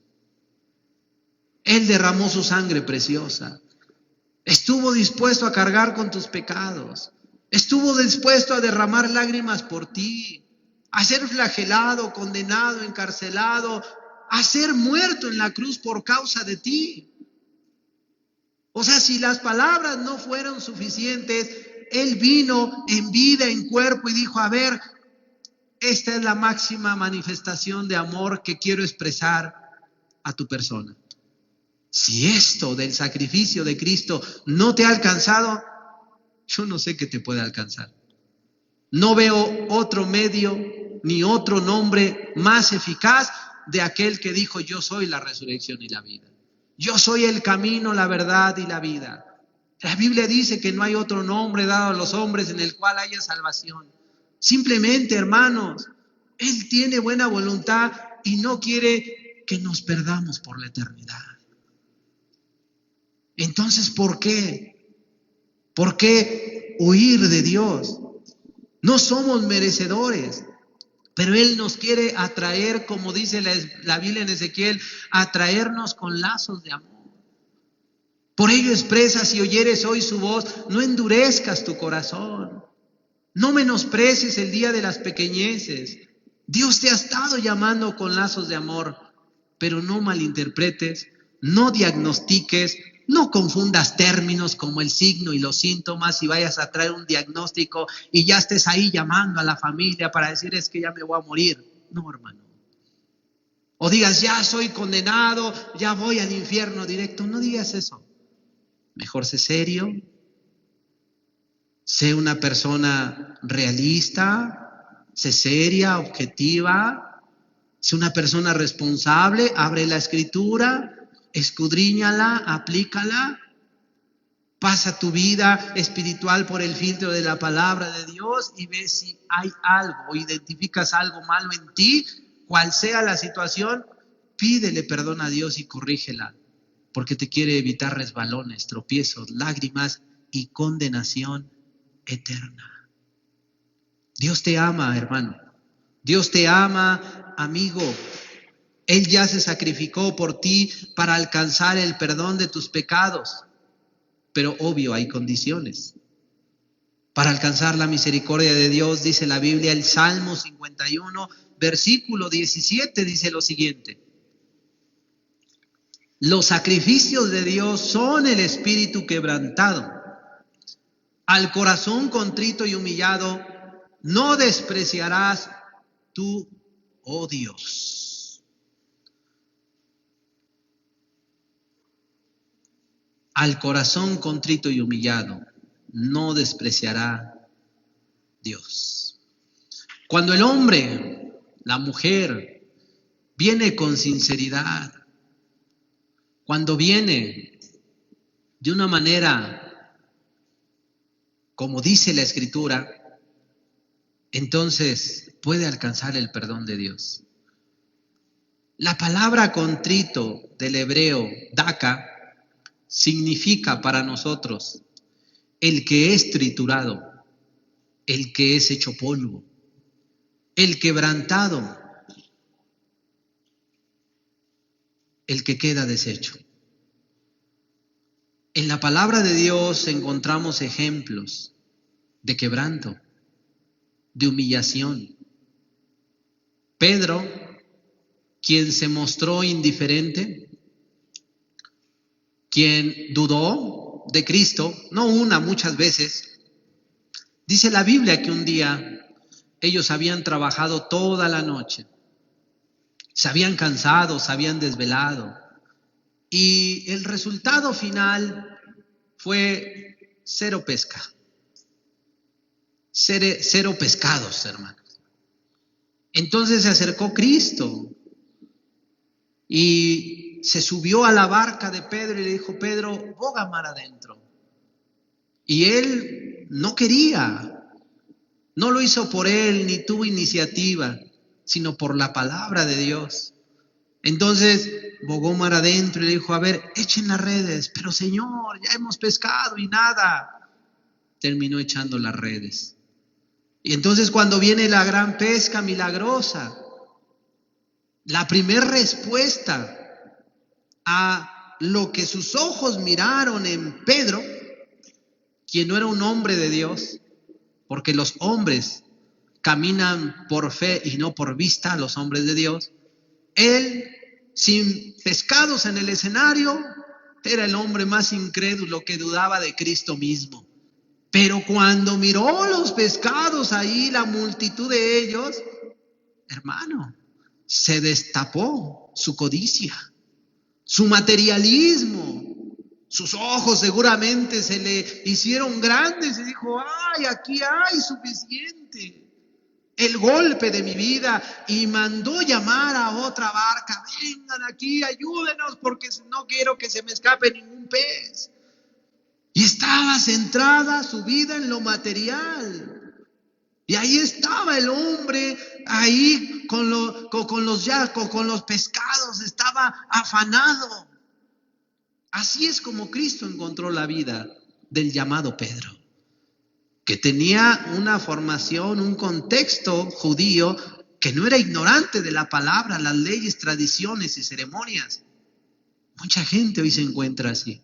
Él derramó su sangre preciosa. Estuvo dispuesto a cargar con tus pecados. Estuvo dispuesto a derramar lágrimas por ti, a ser flagelado, condenado, encarcelado, a ser muerto en la cruz por causa de ti. O sea, si las palabras no fueron suficientes, Él vino en vida, en cuerpo y dijo, a ver, esta es la máxima manifestación de amor que quiero expresar a tu persona. Si esto del sacrificio de Cristo no te ha alcanzado, yo no sé qué te puede alcanzar. No veo otro medio ni otro nombre más eficaz de aquel que dijo: yo soy la resurrección y la vida. Yo soy el camino, la verdad y la vida. La Biblia dice que no hay otro nombre dado a los hombres en el cual haya salvación. Simplemente, hermanos, Él tiene buena voluntad y no quiere que nos perdamos por la eternidad. Entonces, ¿por qué? ¿Por qué huir de Dios? No somos merecedores, pero Él nos quiere atraer, como dice la Biblia en Ezequiel, atraernos con lazos de amor. Por ello expresa: si oyeres hoy su voz, no endurezcas tu corazón. No menosprecies el día de las pequeñeces. Dios te ha estado llamando con lazos de amor, pero no malinterpretes, no diagnostiques, no confundas términos como el signo y los síntomas y vayas a traer un diagnóstico y ya estés ahí llamando a la familia para decir: es que ya me voy a morir. No, hermano. O digas: ya soy condenado, ya voy al infierno directo. No digas eso. Mejor sé serio, sé una persona realista, sé seria, objetiva, sé una persona responsable, abre la Escritura, escudriñala, aplícala, pasa tu vida espiritual por el filtro de la palabra de Dios y ve si hay algo o identificas algo malo en ti, cual sea la situación, pídele perdón a Dios y corrígela, porque te quiere evitar resbalones, tropiezos, lágrimas y condenación eterna. Dios te ama, hermano. Dios te ama, amigo. Él ya se sacrificó por ti para alcanzar el perdón de tus pecados. Pero obvio, hay condiciones. Para alcanzar la misericordia de Dios, dice la Biblia, el Salmo 51, versículo 17, dice lo siguiente: los sacrificios de Dios son el espíritu quebrantado. Al corazón contrito y humillado no despreciarás tú, oh Dios. Al corazón contrito y humillado no despreciará Dios. Cuando el hombre, la mujer, viene con sinceridad, cuando viene de una manera, como dice la Escritura, entonces puede alcanzar el perdón de Dios. La palabra contrito del hebreo, daka, significa para nosotros el que es triturado, el que es hecho polvo, el quebrantado, el que queda deshecho. En la palabra de Dios encontramos ejemplos de quebranto, de humillación. Pedro, quien se mostró indiferente, quien dudó de Cristo, no una, muchas veces. Dice la Biblia que un día ellos habían trabajado toda la noche, se habían cansado, se habían desvelado, y el resultado final fue cero pesca, cero pescados, hermanos. Entonces se acercó Cristo y se subió a la barca de Pedro y le dijo: Pedro, boga mar adentro. Y él no quería, no lo hizo por él, ni tuvo iniciativa, sino por la palabra de Dios. Entonces bogó mar adentro y le dijo: a ver, echen las redes. Pero Señor, ya hemos pescado y nada. Terminó echando las redes. Y entonces cuando viene la gran pesca milagrosa, la primera respuesta a lo que sus ojos miraron en Pedro, quien no era un hombre de Dios, porque los hombres caminan por fe y no por vista, los hombres de Dios. Él, sin pescados en el escenario, era el hombre más incrédulo que dudaba de Cristo mismo. Pero cuando miró los pescados ahí, la multitud de ellos, hermano, se destapó su codicia, su materialismo. Sus ojos seguramente se le hicieron grandes y dijo: ¡ay, aquí hay suficiente! el golpe de mi vida, y mandó llamar a otra barca. Vengan aquí, ayúdenos, porque no quiero que se me escape ningún pez. Y estaba centrada su vida en lo material. Y ahí estaba el hombre, ahí con los pescados, estaba afanado. Así es como Cristo encontró la vida del llamado Pedro, que tenía una formación, un contexto judío, que no era ignorante de la palabra, las leyes, tradiciones y ceremonias. Mucha gente hoy se encuentra así.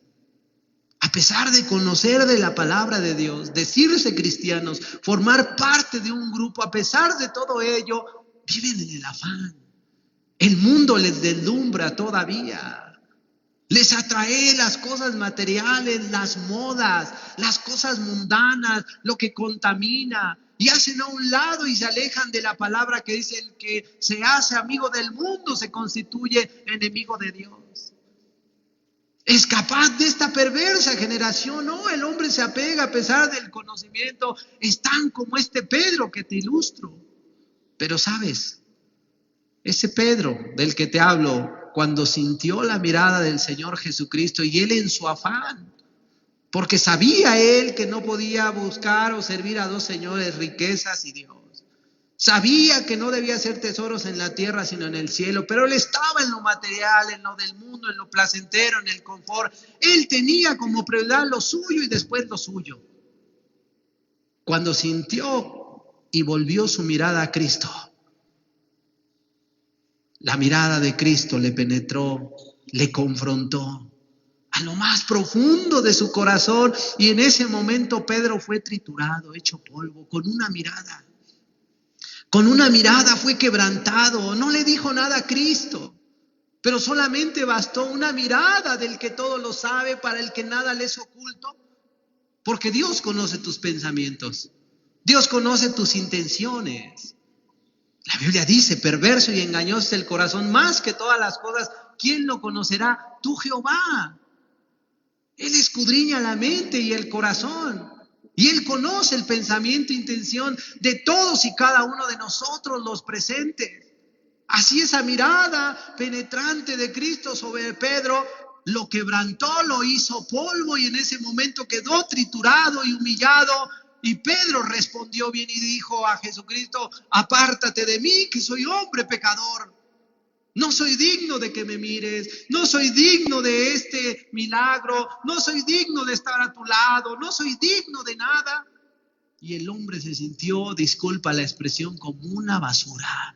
A pesar de conocer de la palabra de Dios, decirse cristianos, formar parte de un grupo, a pesar de todo ello, viven en el afán. El mundo les deslumbra todavía. Les atrae las cosas materiales, las modas, las cosas mundanas, lo que contamina. Y hacen a un lado y se alejan de la palabra que dice: el que se hace amigo del mundo se constituye enemigo de Dios. Es capaz de esta perversa generación, ¿no? El hombre se apega a pesar del conocimiento. Están como este Pedro que te ilustro. Pero sabes, ese Pedro del que te hablo, cuando sintió la mirada del Señor Jesucristo, y él en su afán, porque sabía él que no podía buscar o servir a dos señores, riquezas y Dios. Sabía que no debía hacer tesoros en la tierra, sino en el cielo, pero él estaba en lo material, en lo del mundo, en lo placentero, en el confort. Él tenía como prioridad lo suyo y después lo suyo. Cuando sintió y volvió su mirada a Cristo, la mirada de Cristo le penetró, le confrontó a lo más profundo de su corazón, y en ese momento Pedro fue triturado, hecho polvo, con una mirada. Con una mirada fue quebrantado. No le dijo nada a Cristo, pero solamente bastó una mirada del que todo lo sabe, para el que nada le es oculto, porque Dios conoce tus pensamientos, Dios conoce tus intenciones. La Biblia dice: perverso y engañoso es el corazón más que todas las cosas, ¿quién lo conocerá? Tú, Jehová. Él escudriña la mente y el corazón. Y Él conoce el pensamiento e intención de todos y cada uno de nosotros, los presentes. Así esa mirada penetrante de Cristo sobre Pedro lo quebrantó, lo hizo polvo, y en ese momento quedó triturado y humillado. Y Pedro respondió bien y dijo a Jesucristo: apártate de mí, que soy hombre pecador. No soy digno de que me mires, no soy digno de este milagro, no soy digno de estar a tu lado, no soy digno de nada. Y el hombre se sintió, disculpa la expresión, como una basura,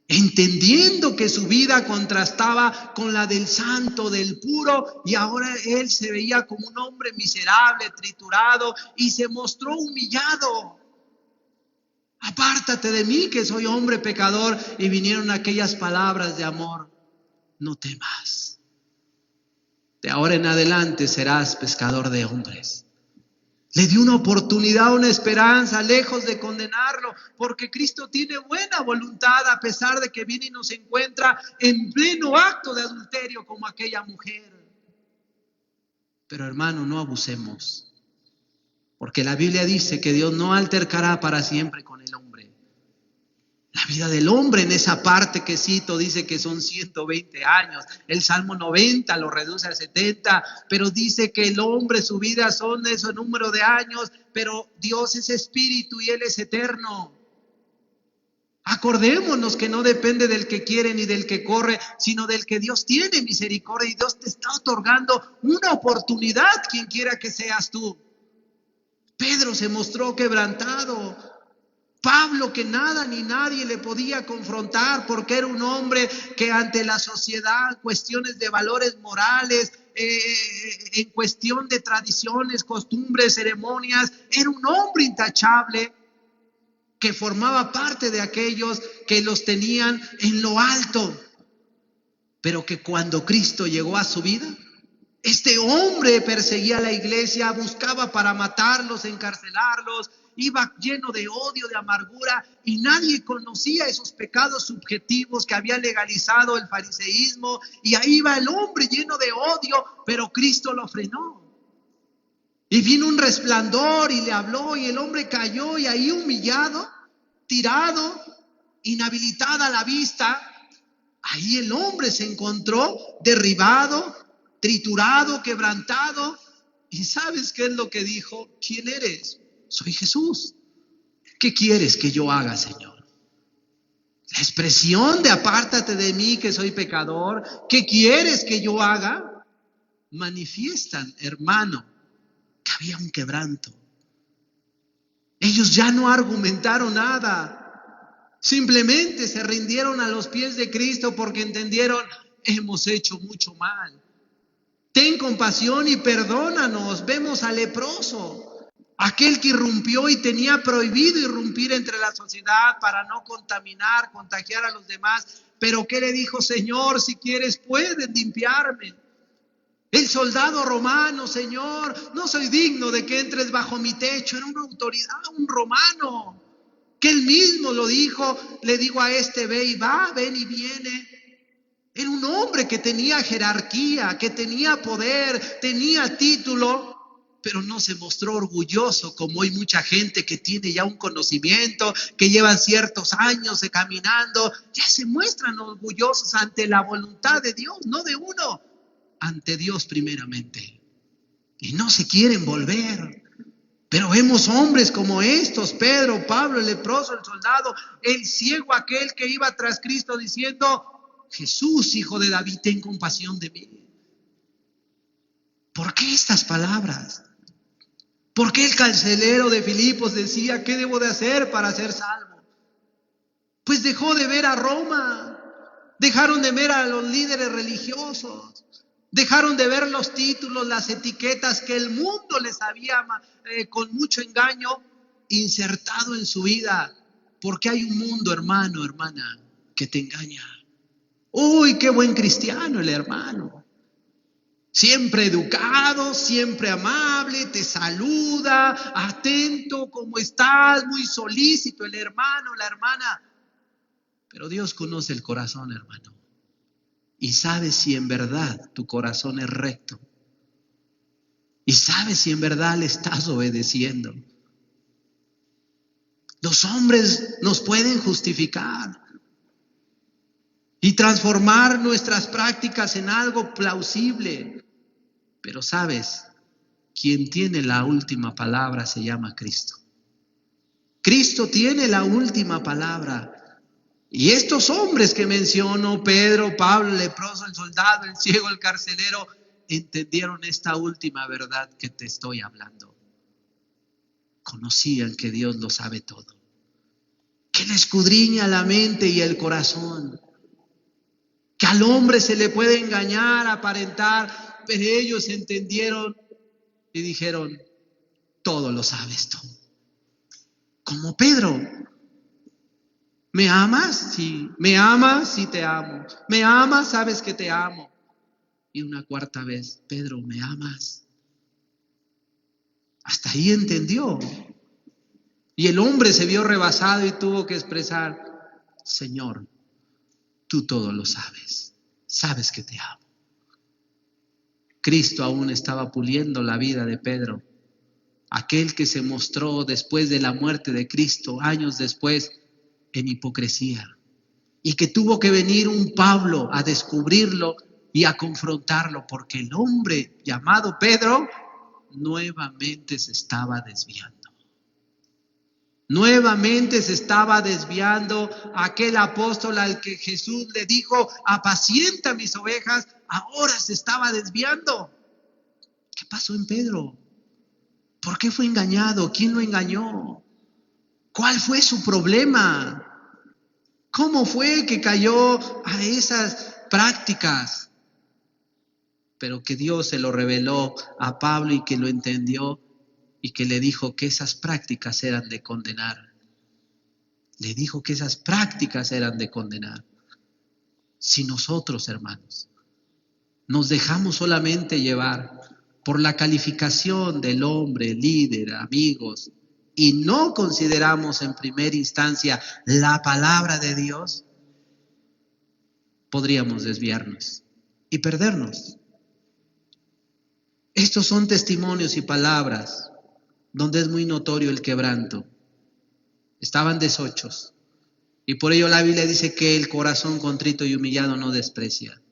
entendiendo que su vida contrastaba con la del santo, del puro, y ahora él se veía como un hombre miserable, triturado, y se mostró humillado. Apártate de mí, que soy hombre pecador. Y vinieron aquellas palabras de amor: no temas, de ahora en adelante serás pescador de hombres. Le dio una oportunidad, una esperanza, lejos de condenarlo, porque Cristo tiene buena voluntad, a pesar de que viene y nos encuentra en pleno acto de adulterio como aquella mujer. Pero hermano, no abusemos, porque la Biblia dice que Dios no altercará para siempre con el hombre. La vida del hombre, en esa parte que cito, dice que son 120 años. El Salmo 90 lo reduce a 70, pero dice que el hombre, su vida son ese número de años, pero Dios es espíritu y Él es eterno. Acordémonos que no depende del que quiere ni del que corre, sino del que Dios tiene misericordia, y Dios te está otorgando una oportunidad, quien quiera que seas tú. Pedro se mostró quebrantado. Pablo, que nada ni nadie le podía confrontar, porque era un hombre que ante la sociedad, cuestiones de valores morales, en cuestión de tradiciones, costumbres, ceremonias, era un hombre intachable, que formaba parte de aquellos que los tenían en lo alto, pero que cuando Cristo llegó a su vida, este hombre perseguía a la iglesia, buscaba para matarlos, encarcelarlos, iba lleno de odio, de amargura, y nadie conocía esos pecados subjetivos que había legalizado el fariseísmo, y ahí iba el hombre lleno de odio, pero Cristo lo frenó. Y vino un resplandor y le habló, y el hombre cayó, y ahí humillado tirado, inhabilitada la vista, ahí el hombre se encontró derribado, triturado, quebrantado. ¿Y sabes qué es lo que dijo? ¿Quién eres? Soy Jesús. ¿Qué quieres que yo haga, Señor? La expresión de apártate de mí que soy pecador, ¿qué quieres que yo haga? Manifiestan, hermano, que había un quebranto. Ellos ya no argumentaron nada, simplemente se rindieron a los pies de Cristo porque entendieron, hemos hecho mucho mal. Ten compasión y perdónanos. Vemos al leproso, aquel que irrumpió y tenía prohibido irrumpir entre la sociedad para no contaminar, contagiar a los demás. Pero ¿qué le dijo? Señor, si quieres puedes limpiarme. El soldado romano, Señor, no soy digno de que entres bajo mi techo. Era una autoridad, un romano, que él mismo lo dijo. Le digo a este, ve y va, ven y viene. Era un hombre que tenía jerarquía, que tenía poder, tenía título, pero no se mostró orgulloso como hay mucha gente que tiene ya un conocimiento, que llevan ciertos años de caminando, ya se muestran orgullosos ante la voluntad de Dios, no de uno, ante Dios primeramente. Y no se quieren volver. Pero vemos hombres como estos, Pedro, Pablo, el leproso, el soldado, el ciego, aquel que iba tras Cristo diciendo, Jesús, hijo de David, ten compasión de mí. ¿Por qué estas palabras? ¿Por qué el carcelero de Filipos decía, qué debo de hacer para ser salvo? Pues dejó de ver a Roma, dejaron de ver a los líderes religiosos, dejaron de ver los títulos, las etiquetas que el mundo les había con mucho engaño insertado en su vida. Porque hay un mundo, hermano, hermana, que te engaña. Uy, qué buen cristiano el hermano. Siempre educado, siempre amable, te saluda, atento, ¿cómo estás? Muy solícito el hermano, la hermana. Pero Dios conoce el corazón, hermano. Y sabe si en verdad tu corazón es recto. Y sabe si en verdad le estás obedeciendo. Los hombres nos pueden justificar y transformar nuestras prácticas en algo plausible. Pero sabes, quien tiene la última palabra se llama Cristo. Cristo tiene la última palabra. Y estos hombres que menciono, Pedro, Pablo, el leproso, el soldado, el ciego, el carcelero, entendieron esta última verdad que te estoy hablando. Conocían que Dios lo sabe todo, que le escudriña la mente y el corazón, que al hombre se le puede engañar, aparentar, pero ellos entendieron y dijeron, todo lo sabes tú. Como Pedro. ¿Me amas? Sí. ¿Me amas? Sí, te amo. ¿Me amas? Sabes que te amo. Y una cuarta vez, Pedro, ¿me amas? Hasta ahí entendió. Y el hombre se vio rebasado y tuvo que expresar, Señor, tú todo lo sabes. Sabes que te amo. Cristo aún estaba puliendo la vida de Pedro. Aquel que se mostró después de la muerte de Cristo, años después, en hipocresía, y que tuvo que venir un Pablo a descubrirlo y a confrontarlo, porque el hombre llamado Pedro nuevamente se estaba desviando. Nuevamente se estaba desviando. Aquel apóstol al que Jesús le dijo, apacienta mis ovejas, ahora se estaba desviando. ¿Qué pasó en Pedro? ¿Por qué fue engañado? ¿Quién lo engañó? ¿Cuál fue su problema? ¿Cómo fue que cayó a esas prácticas? Pero que Dios se lo reveló a Pablo y que lo entendió y que le dijo que esas prácticas eran de condenar. Le dijo que esas prácticas eran de condenar. Si nosotros, hermanos, nos dejamos solamente llevar por la calificación del hombre, líder, amigos, y no consideramos en primera instancia la palabra de Dios, podríamos desviarnos y perdernos. Estos son testimonios y palabras donde es muy notorio el quebranto. estaban deshochos. Y por ello la Biblia dice que el corazón contrito y humillado no desprecia.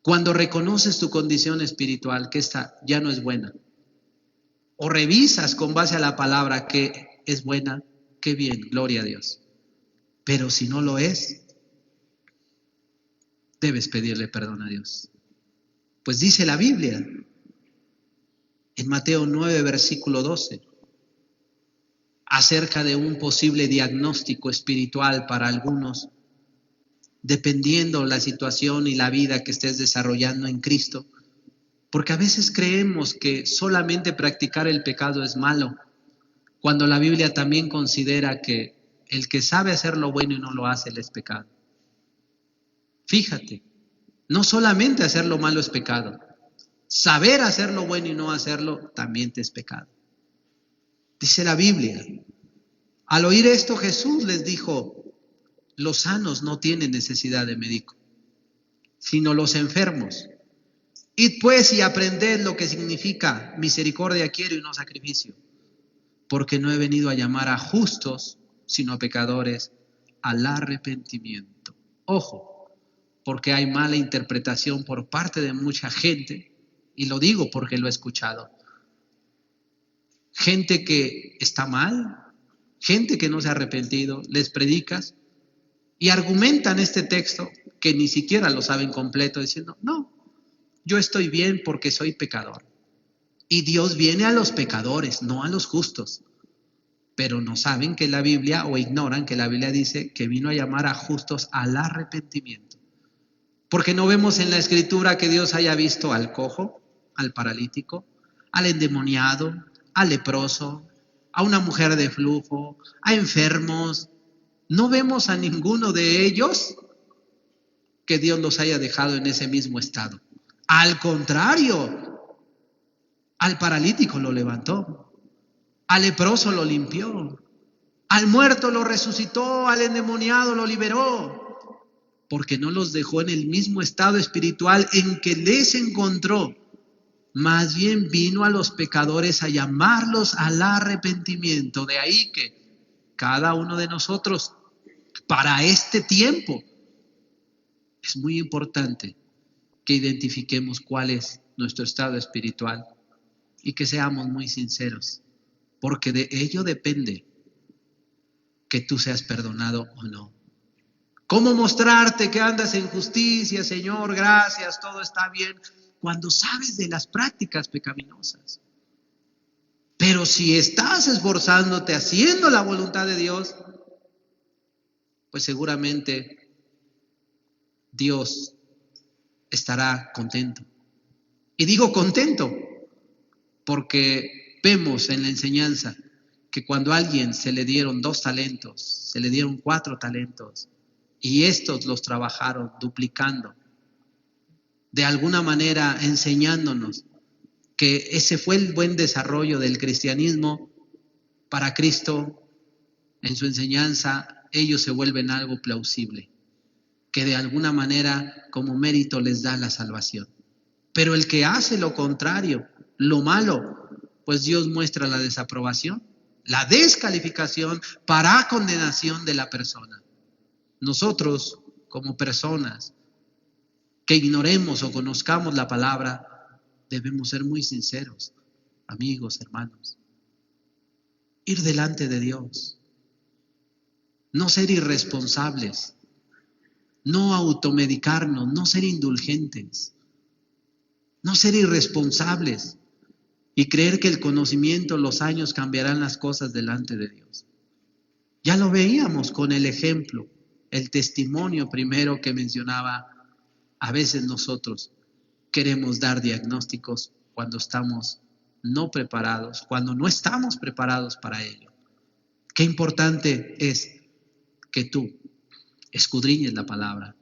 Cuando reconoces tu condición espiritual, que esta ya no es buena, o revisas con base a la palabra que es buena, qué bien, gloria a Dios. Pero si no lo es, debes pedirle perdón a Dios. Pues dice la Biblia en Mateo 9, versículo 12, acerca de un posible diagnóstico espiritual para algunos, dependiendo la situación y la vida que estés desarrollando en Cristo. Porque a veces creemos que solamente practicar el pecado es malo, cuando la Biblia también considera que el que sabe hacer lo bueno y no lo hace, él es pecado. Fíjate, no solamente hacer lo malo es pecado, saber hacer lo bueno y no hacerlo también te es pecado. Dice la Biblia, al oír esto Jesús les dijo, los sanos no tienen necesidad de médico, sino los enfermos. Id pues y aprended lo que significa misericordia quiero y no sacrificio, porque no he venido a llamar a justos, sino a pecadores al arrepentimiento. Ojo, porque hay mala interpretación por parte de mucha gente, y lo digo porque lo he escuchado. Gente que está mal, gente que no se ha arrepentido, les predicas y argumentan este texto que ni siquiera lo saben completo, diciendo, no, yo estoy bien porque soy pecador. Y Dios viene a los pecadores, no a los justos. Pero no saben que la Biblia, o ignoran que la Biblia dice que vino a llamar a justos al arrepentimiento. Porque no vemos en la Escritura que Dios haya visto al cojo, al paralítico, al endemoniado, al leproso, a una mujer de flujo, a enfermos. No vemos a ninguno de ellos que Dios los haya dejado en ese mismo estado. Al contrario, al paralítico lo levantó, al leproso lo limpió, al muerto lo resucitó, al endemoniado lo liberó, porque no los dejó en el mismo estado espiritual en que les encontró. Más bien vino a los pecadores a llamarlos al arrepentimiento. De ahí que cada uno de nosotros, para este tiempo, es muy importante que identifiquemos cuál es nuestro estado espiritual y que seamos muy sinceros, porque de ello depende que tú seas perdonado o no. ¿Cómo mostrarte que andas en justicia, Señor? Gracias, todo está bien, cuando sabes de las prácticas pecaminosas. Pero si estás esforzándote haciendo la voluntad de Dios, pues seguramente Dios estará contento. Y digo contento porque vemos en la enseñanza que cuando a alguien se le dieron 2 talentos, se le dieron 4 talentos, y estos los trabajaron duplicando, de alguna manera enseñándonos que ese fue el buen desarrollo del cristianismo. Para Cristo, en su enseñanza, ellos se vuelven algo plausible, que de alguna manera como mérito les da la salvación. Pero el que hace lo contrario, lo malo, pues Dios muestra la desaprobación, la descalificación para condenación de la persona. Nosotros, como personas que ignoremos o conozcamos la palabra, debemos ser muy sinceros, amigos, hermanos. Ir delante de Dios. No ser irresponsables. No automedicarnos, no ser indulgentes. No ser irresponsables y creer que el conocimiento, los años cambiarán las cosas delante de Dios. Ya lo veíamos con el ejemplo, el testimonio primero que mencionaba. A veces nosotros queremos dar diagnósticos cuando estamos no preparados, cuando no estamos preparados para ello. Qué importante es que tú escudriñes la palabra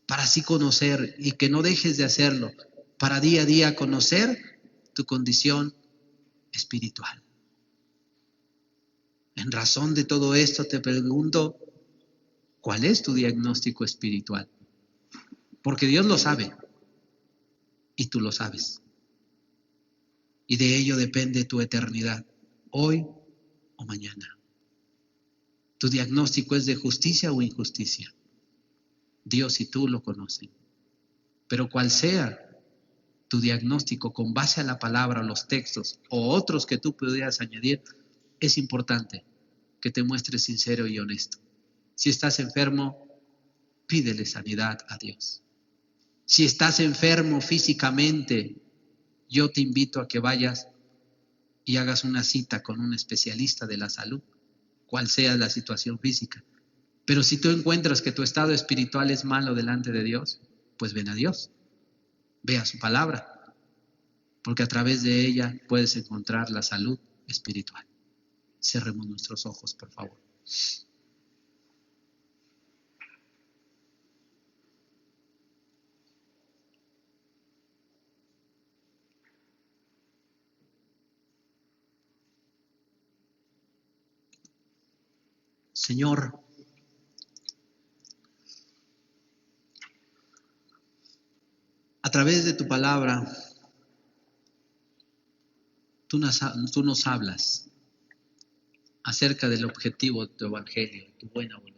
para así conocer, y que no dejes de hacerlo, para día a día conocer tu condición espiritual. En razón de todo esto te pregunto, ¿cuál es tu diagnóstico espiritual? Porque Dios lo sabe y tú lo sabes. Y de ello depende tu eternidad, hoy o mañana. ¿Tu diagnóstico es de justicia o injusticia? Dios y tú lo conocen. Pero cual sea tu diagnóstico con base a la palabra, los textos o otros que tú pudieras añadir, es importante que te muestres sincero y honesto. Si estás enfermo, pídele sanidad a Dios. Si estás enfermo físicamente, yo te invito a que vayas y hagas una cita con un especialista de la salud, cual sea la situación física. Pero si tú encuentras que tu estado espiritual es malo delante de Dios, pues ven a Dios, ve a su palabra, porque a través de ella puedes encontrar la salud espiritual. Cerremos nuestros ojos, por favor. Señor, a través de tu palabra, tú nos hablas acerca del objetivo de tu evangelio, tu buena voluntad.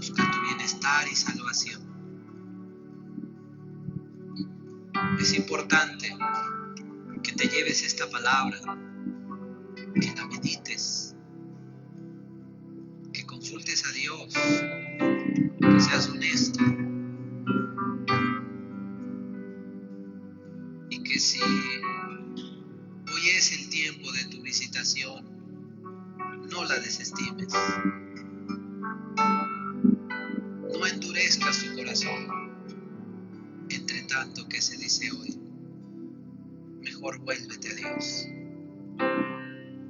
busca tu bienestar y salvación. Es importante que te lleves esta palabra, que la medites, que consultes a Dios, que seas honesto y que si hoy es el tiempo de tu visitación, no la desestimes. No endurezcas tu corazón, entre tanto que se dice hoy. Mejor vuélvete a Dios.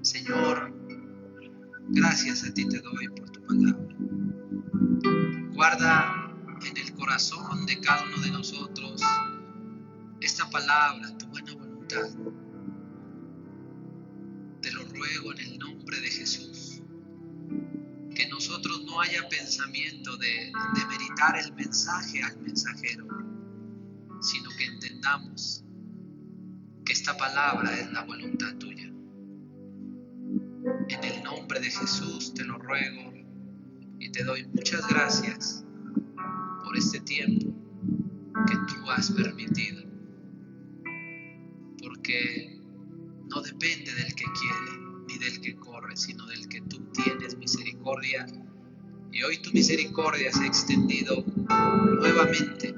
Señor, gracias a ti te doy por tu palabra. Guarda en el corazón de cada uno de nosotros esta palabra, tu buena voluntad. Te lo ruego en el nombre de Jesús. Que en nosotros no haya pensamiento de demeritar el mensaje al mensajero, sino que entendamos que esta palabra es la voluntad tuya. En el nombre de Jesús te lo ruego y te doy muchas gracias por este tiempo que tú has permitido, porque no depende del que quiere ni del que corre, sino del que tú tienes misericordia, y hoy tu misericordia se ha extendido nuevamente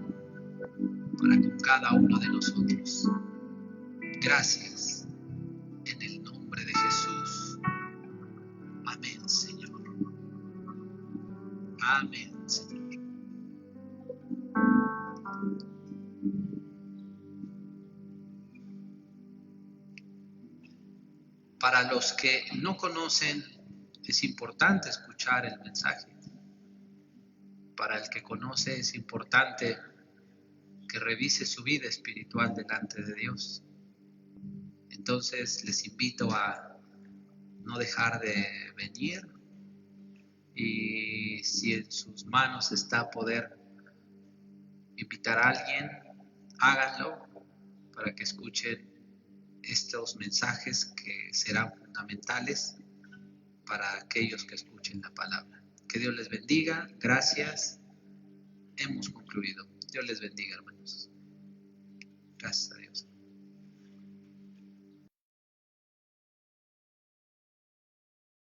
para con cada uno de nosotros. Gracias en el nombre de Jesús. Amén, Señor. Amén, Señor. Para los que no conocen, es importante escuchar el mensaje. Para el que conoce, es importante que revise su vida espiritual delante de Dios. Entonces les invito a no dejar de venir, y si en sus manos está poder invitar a alguien, háganlo para que escuchen estos mensajes que serán fundamentales para aquellos que escuchen la palabra. Que Dios les bendiga. Gracias. Hemos concluido. Dios les bendiga, hermanos. Gracias a Dios.